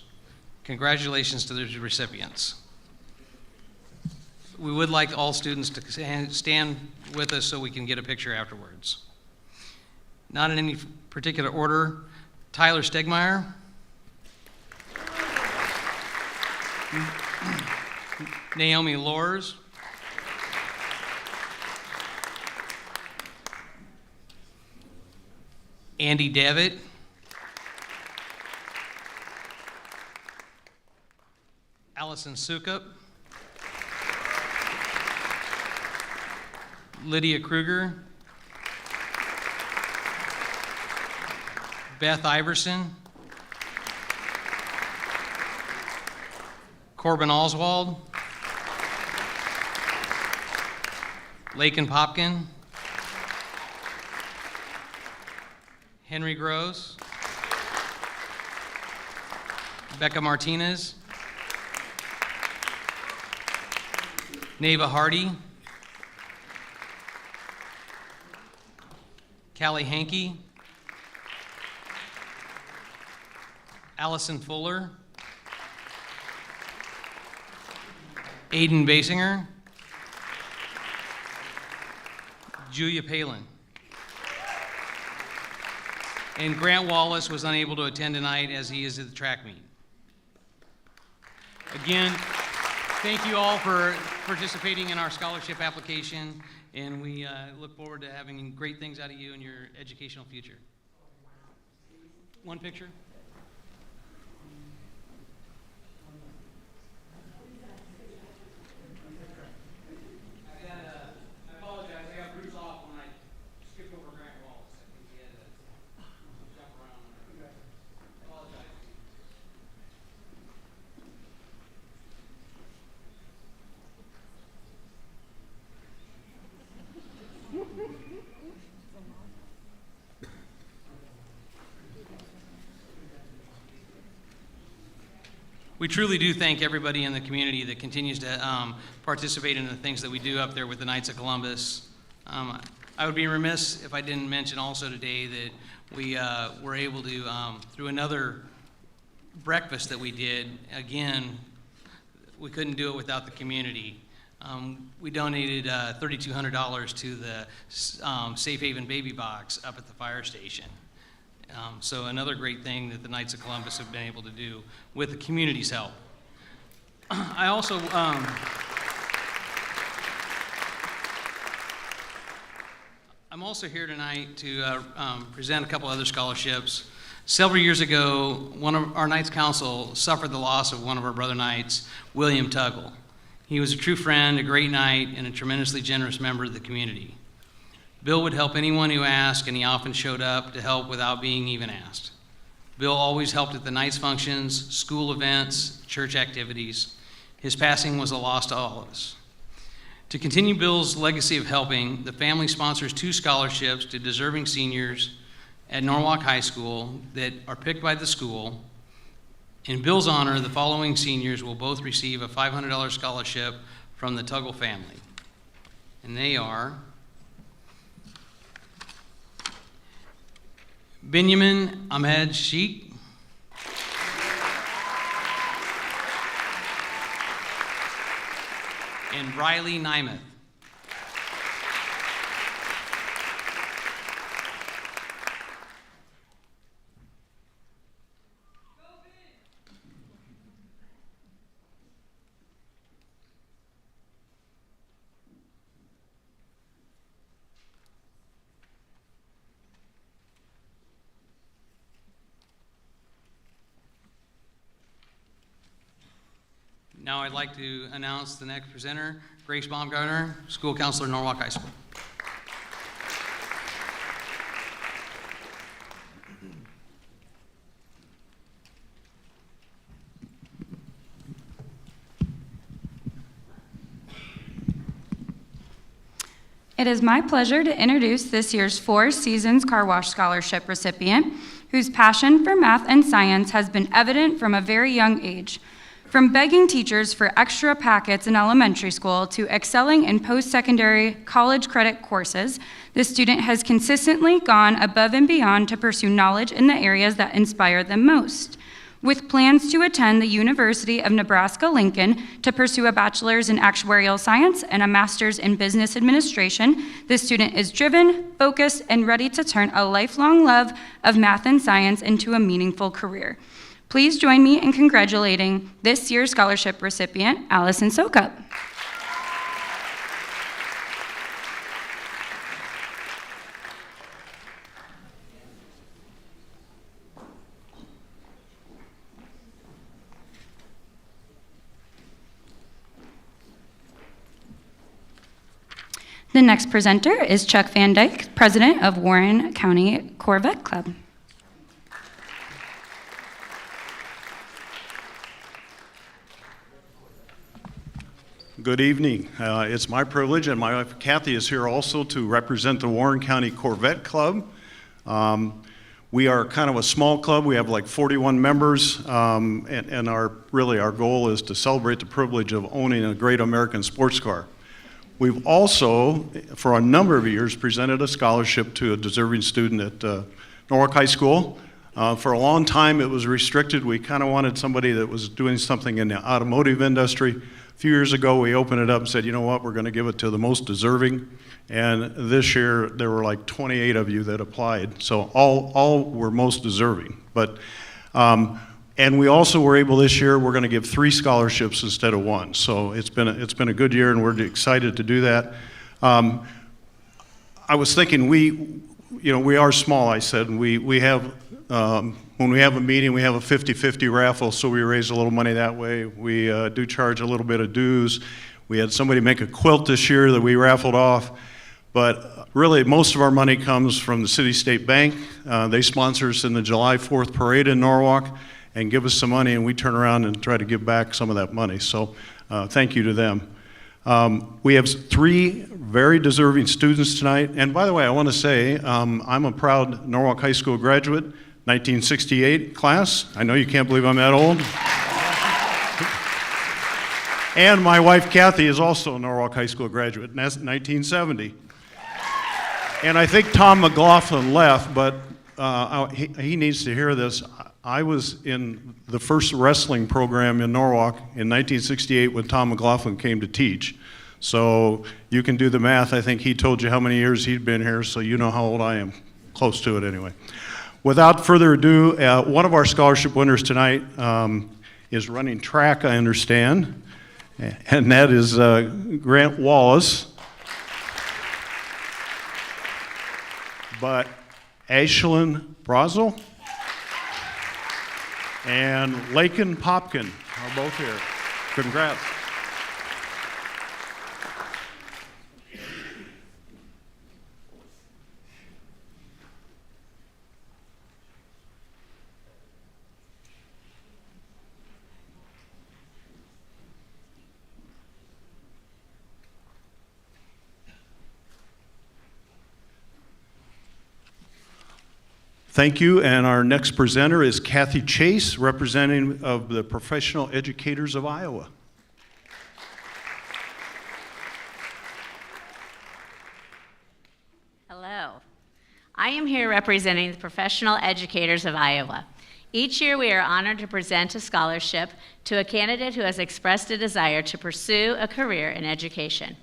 Congratulations to the recipients. We would like all students to stand with us so we can get a picture afterwards. Not in any particular order, Tyler Stegmeyer, Naomi Lors, Andy Devitt, Allison Sukup, Lydia Kruger, Beth Iverson, Corbin Oswald, Lakin Popkin, Henry Gross, Becca Martinez, Neva Hardy, Callie Hankey, Allison Fuller, Aiden Basinger, Julia Palin. And Grant Wallace was unable to attend tonight as he is at the track meet. Again, thank you all for participating in our scholarship application, and we look forward to having great things out of you in your educational future. One picture. I apologize, I got Bruce off when I skipped over Grant Wallace. I think he had to jump around. I apologize. We truly do thank everybody in the community that continues to participate in the things that we do up there with the Knights of Columbus. I would be remiss if I didn't mention also today that we were able to, through another breakfast that we did, again, we couldn't do it without the community. We donated $3,200 to the Safe Haven Baby Box up at the fire station. So another great thing that the Knights of Columbus have been able to do with the community's help. I also, I'm also here tonight to present a couple other scholarships. Several years ago, one of our Knights Council suffered the loss of one of our brother Knights, William Tuggle. He was a true friend, a great Knight, and a tremendously generous member of the community. Bill would help anyone who asked, and he often showed up to help without being even asked. Bill always helped at the Knights functions, school events, church activities. His passing was a loss to all of us. To continue Bill's legacy of helping, the family sponsors 2 scholarships to deserving seniors at Norwalk High School that are picked by the school. In Bill's honor, the following seniors will both receive a $500 scholarship from the Tuggle family. And they are Benjamin Ahmed Sheikh, and Riley Nymeth. Now I'd like to announce the next presenter, Grace Baumgartner, School Counselor, Norwalk High School. It is my pleasure to introduce this year's 4 Seasons Car Wash Scholarship recipient, whose passion for math and science has been evident from a very young age. From begging teachers for extra packets in elementary school to excelling in post-secondary college credit courses, this student has consistently gone above and beyond to pursue knowledge in the areas that inspire them most. With plans to attend the University of Nebraska-Lincoln to pursue a bachelor's in actuarial science and a master's in business administration, this student is driven, focused, and ready to turn a lifelong love of math and science into a meaningful career. Please join me in congratulating this year's scholarship recipient, Allison Sukup. The next presenter is Chuck Van Dyke, president of Warren County Corvette Club. Good evening. It's my privilege, and my wife Kathy is here also to represent the Warren County Corvette Club. We are kind of a small club. We have like 41 members, and our goal is to celebrate the privilege of owning a great American sports car. We've also, for a number of years, presented a scholarship to a deserving student at Norwalk High School. For a long time, it was restricted. We kind of wanted somebody that was doing something in the automotive industry. A few years ago, we opened it up and said, you know what, we're going to give it to the most deserving. And this year, there were like 28 of you that applied. So all were most deserving. But, and we also were able this year, we're going to give 3 scholarships instead of 1. So it's been a good year, and we're excited to do that. I was thinking we are small, I said, and we have, when we have a meeting, we have a 50-50 raffle, so we raise a little money that way. We do charge a little bit of dues. We had somebody make a quilt this year that we raffled off. But really, most of our money comes from the City State Bank. They sponsor us in the July 4th parade in Norwalk and give us some money, and we turn around and try to give back some of that money. So thank you to them. We have 3 very deserving students tonight. And by the way, I want to say I'm a proud Norwalk High School graduate, 1968 class. I know you can't believe I'm that old. And my wife Kathy is also a Norwalk High School graduate, and that's 1970. And I think Tom McLaughlin left, but he needs to hear this. I was in the first wrestling program in Norwalk in 1968 when Tom McLaughlin came to teach. So you can do the math. I think he told you how many years he'd been here, so you know how old I am. Close to it anyway. Without further ado, one of our scholarship winners tonight is running track, I understand, and that is Grant Wallace. But Ashlyn Brazel and Lakin Popkin are both here. Congrats. Thank you, and our next presenter is Kathy Chase, representative of the Professional Educators of Iowa. Hello. I am here representing the Professional Educators of Iowa. Each year we are honored to present a scholarship to a candidate who has expressed a desire to pursue a career in education.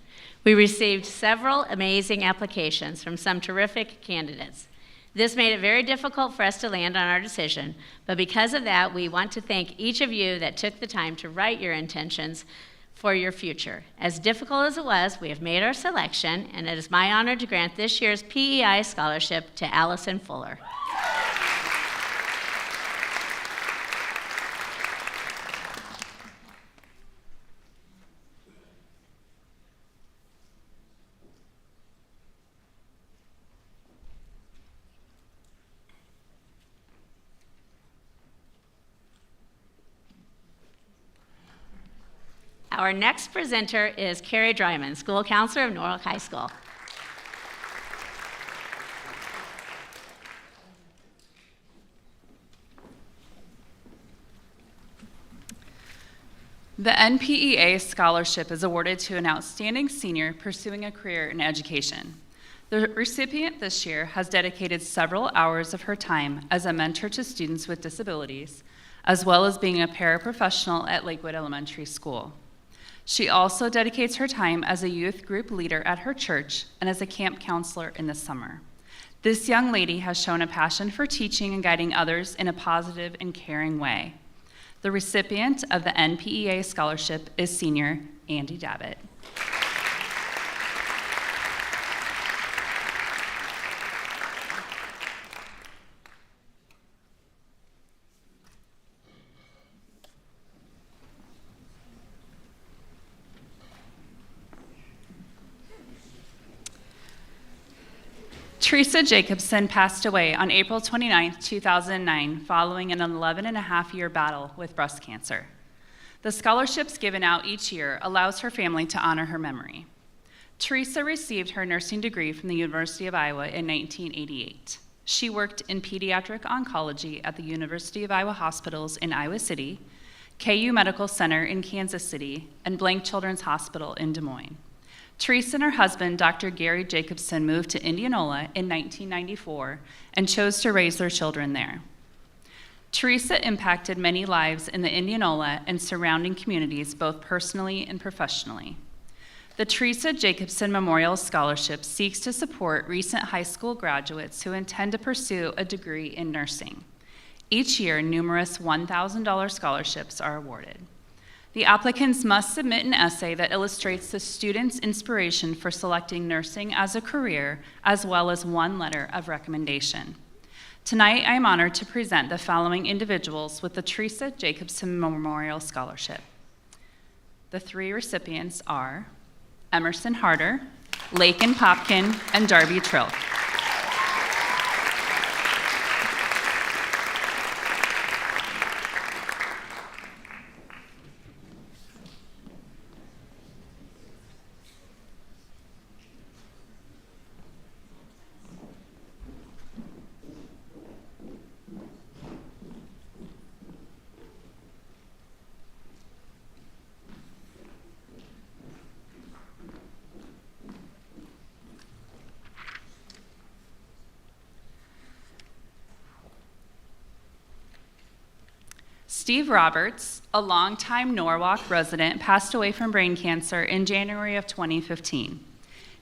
We received several amazing applications from some terrific candidates. This made it very difficult for us to land on our decision, but because of that, we want to thank each of you that took the time to write your intentions for your future. As difficult as it was, we have made our selection, and it is my honor to grant this year's PEI scholarship to Allison Fuller. Our next presenter is Carrie Dryman, School Counselor of Norwalk High School. The NPEA scholarship is awarded to an outstanding senior pursuing a career in education. The recipient this year has dedicated several hours of her time as a mentor to students with disabilities, as well as being a paraprofessional at Lakewood Elementary School. She also dedicates her time as a youth group leader at her church and as a camp counselor in the summer. This young lady has shown a passion for teaching and guiding others in a positive and caring way. The recipient of the NPEA scholarship is senior Andy Davitt. Teresa Jacobson passed away on April 29, 2009, following an 11-and-a-half-year battle with breast cancer. The scholarships given out each year allows her family to honor her memory. Teresa received her nursing degree from the University of Iowa in 1988. She worked in pediatric oncology at the University of Iowa Hospitals in Iowa City, KU Medical Center in Kansas City, and Blank Children's Hospital in Des Moines. Teresa and her husband, Dr. Gary Jacobson, moved to Indianola in 1994 and chose to raise their children there. Teresa impacted many lives in the Indianola and surrounding communities, both personally and professionally. The Teresa Jacobson Memorial Scholarship seeks to support recent high school graduates who intend to pursue a degree in nursing. Each year, numerous $1,000 scholarships are awarded. The applicants must submit an essay that illustrates the student's inspiration for selecting nursing as a career, as well as one letter of recommendation. Tonight, I am honored to present the following individuals with the Teresa Jacobson Memorial Scholarship. The three recipients are Emerson Harder, Lakin Popkin, and Darby Trilk. Steve Roberts, a longtime Norwalk resident, passed away from brain cancer in January of 2015.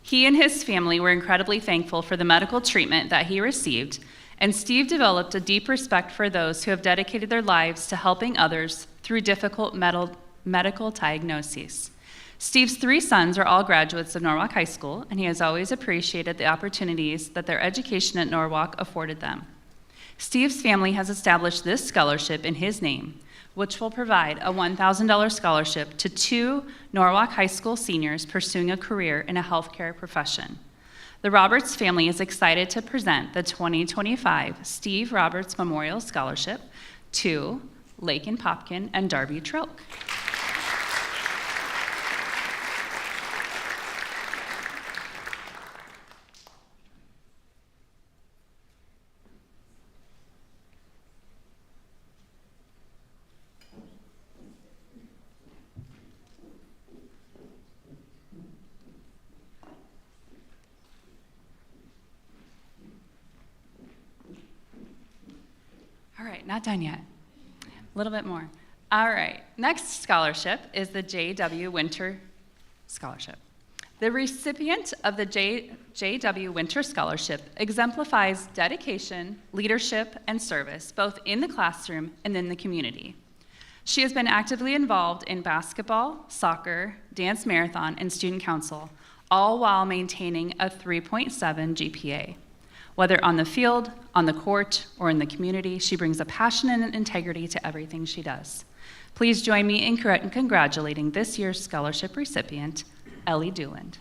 He and his family were incredibly thankful for the medical treatment that he received, and Steve developed a deep respect for those who have dedicated their lives to helping others through difficult medical diagnoses. Steve's three sons are all graduates of Norwalk High School, and he has always appreciated the opportunities that their education at Norwalk afforded them. Steve's family has established this scholarship in his name, which will provide a $1,000 scholarship to 2 Norwalk High School seniors pursuing a career in a healthcare profession. The Roberts family is excited to present the 2025 Steve Roberts Memorial Scholarship to Lakin Popkin and Darby Trilk. All right, not done yet. A little bit more. All right, next scholarship is the J.W. Winter Scholarship. The recipient of the J.W. Winter Scholarship exemplifies dedication, leadership, and service, both in the classroom and in the community. She has been actively involved in basketball, soccer, dance marathon, and student council, all while maintaining a 3.7 GPA. Whether on the field, on the court, or in the community, she brings a passion and integrity to everything she does. Please join me in congratulating this year's scholarship recipient, Ellie Dooland.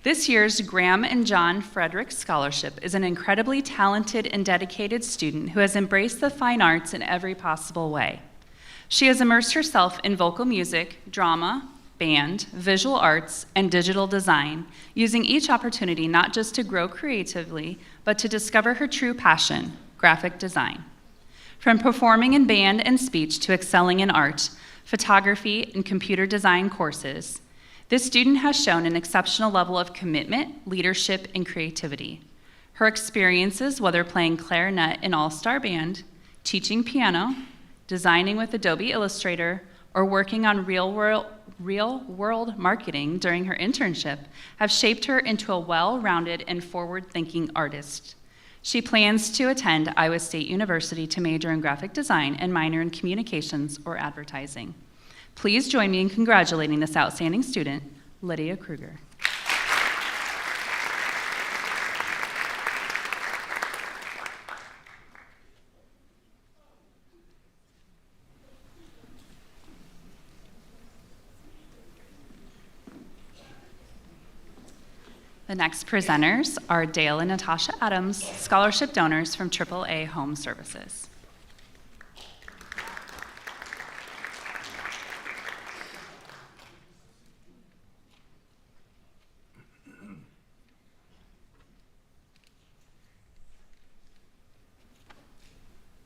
This year's Graham and John Frederick Scholarship is an incredibly talented and dedicated student who has embraced the fine arts in every possible way. She has immersed herself in vocal music, drama, band, visual arts, and digital design, using each opportunity not just to grow creatively, but to discover her true passion, graphic design. From performing in band and speech to excelling in art, photography, and computer design courses, this student has shown an exceptional level of commitment, leadership, and creativity. Her experiences, whether playing clarinet in all-star band, teaching piano, designing with Adobe Illustrator, or working on real-world marketing during her internship, have shaped her into a well-rounded and forward-thinking artist. She plans to attend Iowa State University to major in graphic design and minor in communications or advertising. Please join me in congratulating this outstanding student, Lydia Kruger. The next presenters are Dale and Natasha Adams, scholarship donors from AAA Home Services.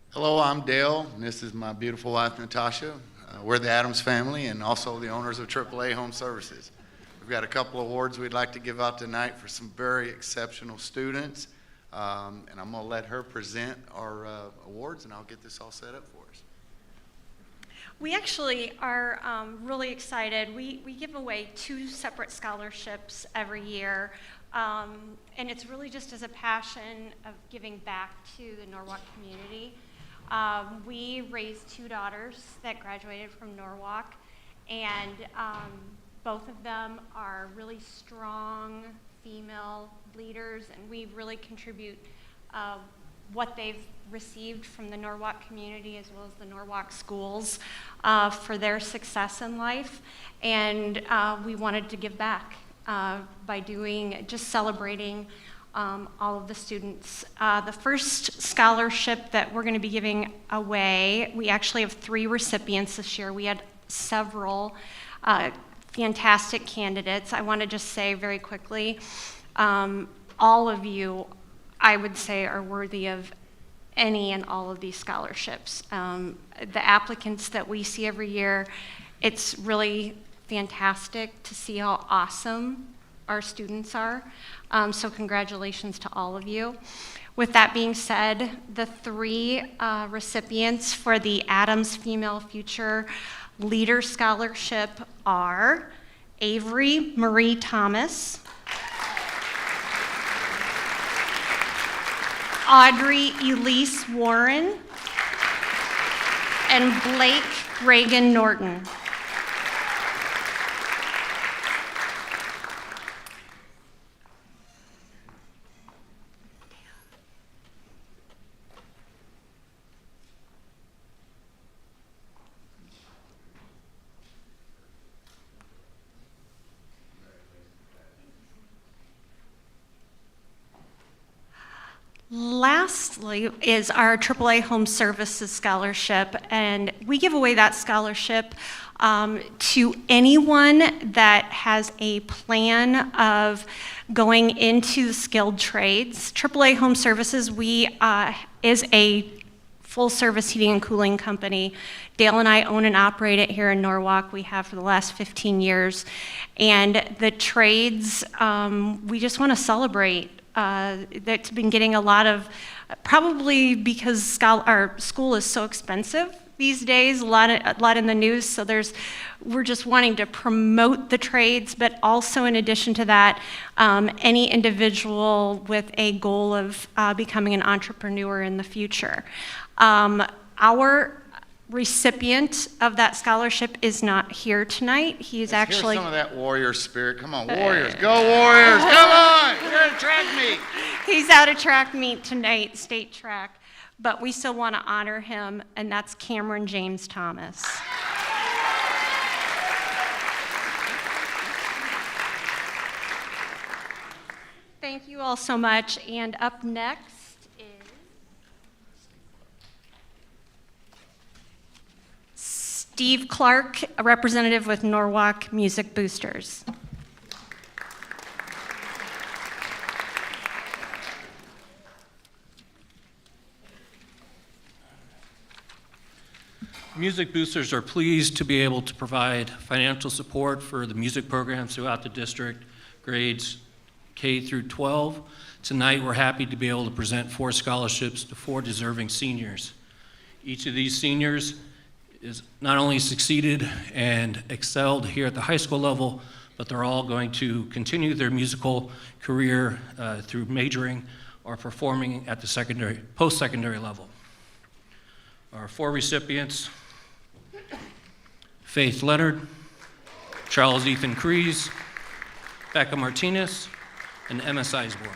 Hello, I'm Dale, and this is my beautiful wife, Natasha. We're the Adams family and also the owners of AAA Home Services. We've got a couple of awards we'd like to give out tonight for some very exceptional students, and I'm going to let her present our awards, and I'll get this all set up for us. We actually are really excited. We give away 2 separate scholarships every year, and it's really just as a passion of giving back to the Norwalk community. We raised 2 daughters that graduated from Norwalk, and both of them are really strong female leaders, and we really contribute what they've received from the Norwalk community as well as the Norwalk schools for their success in life. And we wanted to give back by just celebrating all of the students. The first scholarship that we're going to be giving away, we actually have 3 recipients this year. We had several fantastic candidates. I want to just say very quickly, all of you, I would say, are worthy of any and all of these scholarships. The applicants that we see every year, it's really fantastic to see how awesome our students are. So congratulations to all of you. With that being said, the 3 recipients for the Adams Female Future Leader Scholarship are Avery Marie Thomas, Audrey Elise Warren, and Blake Reagan Norton. Lastly is our AAA Home Services Scholarship, and we give away that scholarship to anyone that has a plan of going into the skilled trades. AAA Home Services, is a full-service heating and cooling company. Dale and I own and operate it here in Norwalk. We have for the last 15 years. And the trades, we just want to celebrate. That's been getting a lot of, probably because our school is so expensive these days, a lot in the news, so we're just wanting to promote the trades, but also in addition to that, any individual with a goal of becoming an entrepreneur in the future. Our recipient of that scholarship is not here tonight. He's actually... Here's some of that warrior spirit. Come on, Warriors. Go Warriors. Come on. You're at a track meet. He's out of track meet tonight, state track. But we still want to honor him, and that's Cameron James Thomas. Thank you all so much. And up next is Steve Clark, a representative with Norwalk Music Boosters. Music Boosters are pleased to be able to provide financial support for the music programs throughout the district, grades K through 12. Tonight, we're happy to be able to present 4 scholarships to 4 deserving seniors. Each of these seniors is not only succeeded and excelled here at the high school level, but they're all going to continue their musical career through majoring or performing at the post-secondary level. Our 4 recipients: Faith Leonard, Charles Ethan Crees, Becca Martinez, and Emma Seisborn.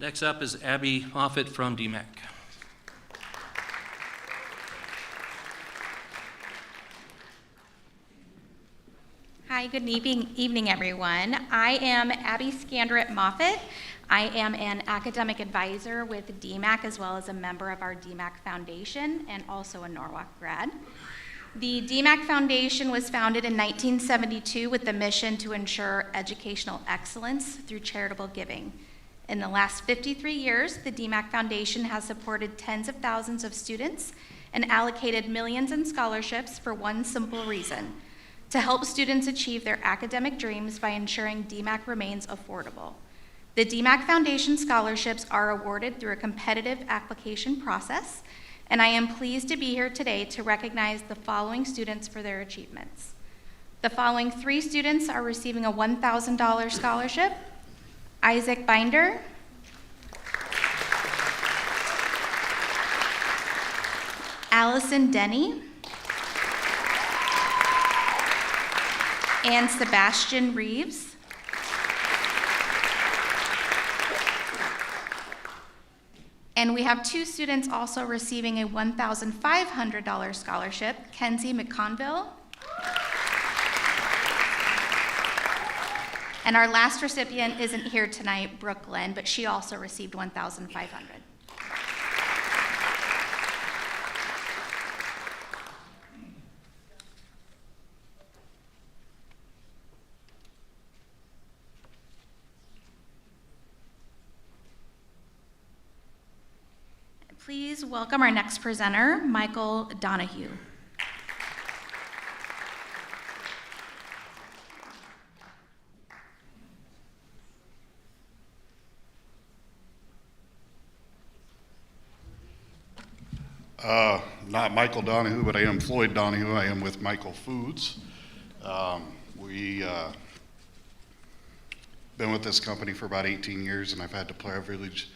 Next up is Abby Moffitt from DMAC. Hi, good evening, everyone. I am Abby Scandrett Moffitt. I am an academic advisor with DMAC as well as a member of our DMAC Foundation and also a Norwalk grad. The DMAC Foundation was founded in 1972 with the mission to ensure educational excellence through charitable giving. In the last 53 years, the DMAC Foundation has supported tens of thousands of students and allocated millions in scholarships for one simple reason: to help students achieve their academic dreams by ensuring DMAC remains affordable. The DMAC Foundation scholarships are awarded through a competitive application process, and I am pleased to be here today to recognize the following students for their achievements. The following 3 students are receiving a $1,000 scholarship: Isaac Binder, Allison Denny, and Sebastian Reeves. And we have 2 students also receiving a $1,500 scholarship: Kenzie McConville. And our last recipient isn't here tonight, Brooklyn, but she also received $1,500. Please welcome our next presenter, Michael Donahue. Not Michael Donahue, but I am Floyd Donahue. I am with Michael Foods. We been with this company for about 18 years, and I've had the privilege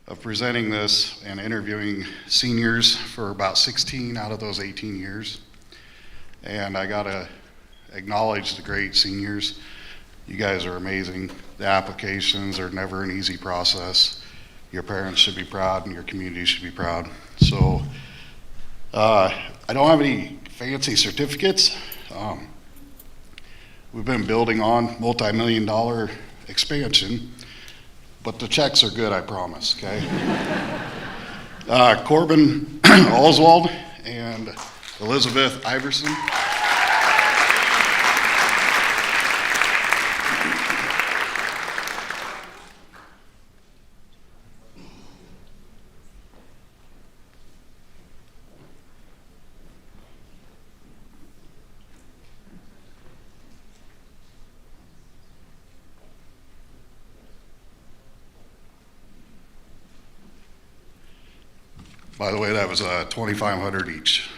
of presenting this and interviewing seniors for about 16 out of those 18 years. And I gotta acknowledge the great seniors. You guys are amazing. The applications are never an easy process. Your parents should be proud and your community should be proud. So I don't have any fancy certificates. We've been building on multi-million-dollar expansion, but the checks are good, I promise, okay? Corbin Oswald and Elizabeth Iverson. By the way, that was $2,500 each.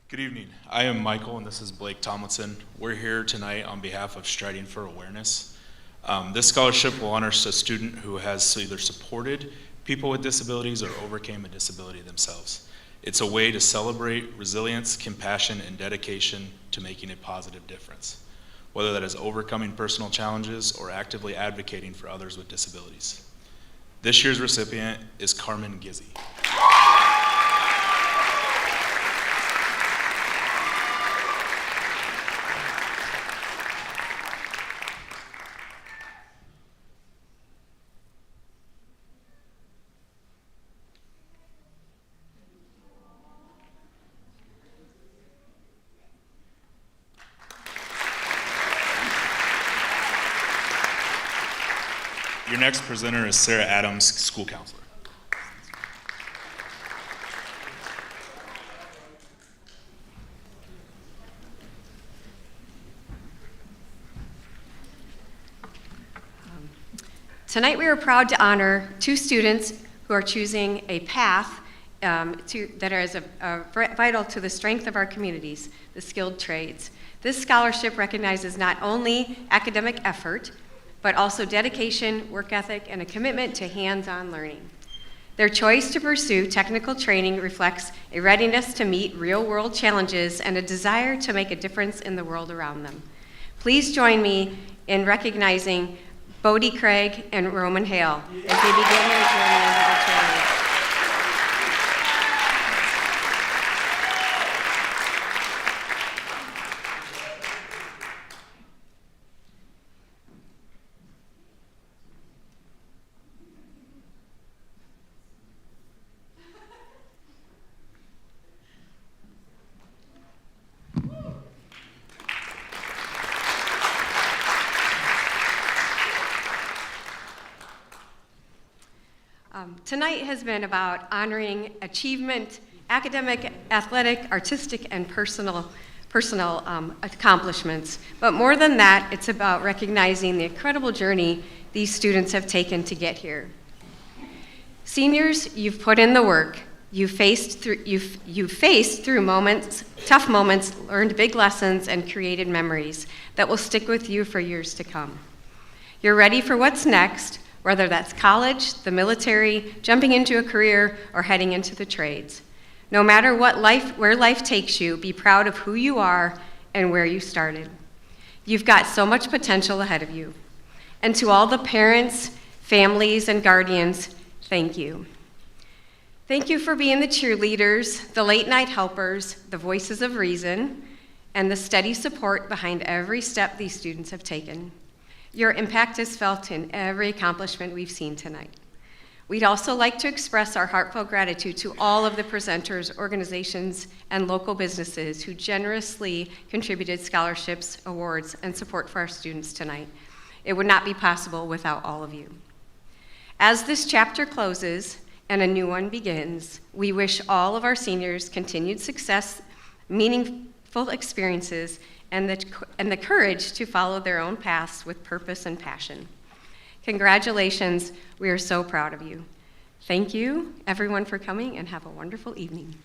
Good evening. I am Michael, and this is Blake Tomlinson. We're here tonight on behalf of Striding for Awareness. This scholarship will honor a student who has either supported people with disabilities or overcame a disability themselves. It's a way to celebrate resilience, compassion, and dedication to making a positive difference, whether that is overcoming personal challenges or actively advocating for others with disabilities. This year's recipient is Carmen Gizzi. Your next presenter is Sarah Adams, school counselor. Tonight, we are proud to honor 2 students who are choosing a path that is vital to the strength of our communities, the skilled trades. This scholarship recognizes not only academic effort, but also dedication, work ethic, and a commitment to hands-on learning. Their choice to pursue technical training reflects a readiness to meet real-world challenges and a desire to make a difference in the world around them. Please join me in recognizing Bodie Craig and Roman Hale as they begin their journey into the trades. Tonight has been about honoring achievement, academic, athletic, artistic, and personal accomplishments. But more than that, it's about recognizing the incredible journey these students have taken to get here. Seniors, you've put in the work. You've faced through moments, tough moments, learned big lessons, and created memories that will stick with you for years to come. You're ready for what's next, whether that's college, the military, jumping into a career, or heading into the trades. No matter where life takes you, be proud of who you are and where you started. You've got so much potential ahead of you. And to all the parents, families, and guardians, thank you. Thank you for being the cheerleaders, the late night helpers, the voices of reason, and the steady support behind every step these students have taken. Your impact is felt in every accomplishment we've seen tonight. We'd also like to express our heartfelt gratitude to all of the presenters, organizations, and local businesses who generously contributed scholarships, awards, and support for our students tonight. It would not be possible without all of you. As this chapter closes and a new one begins, we wish all of our seniors continued success, meaningful experiences, and the courage to follow their own paths with purpose and passion. Congratulations, we are so proud of you. Thank you, everyone, for coming, and have a wonderful evening.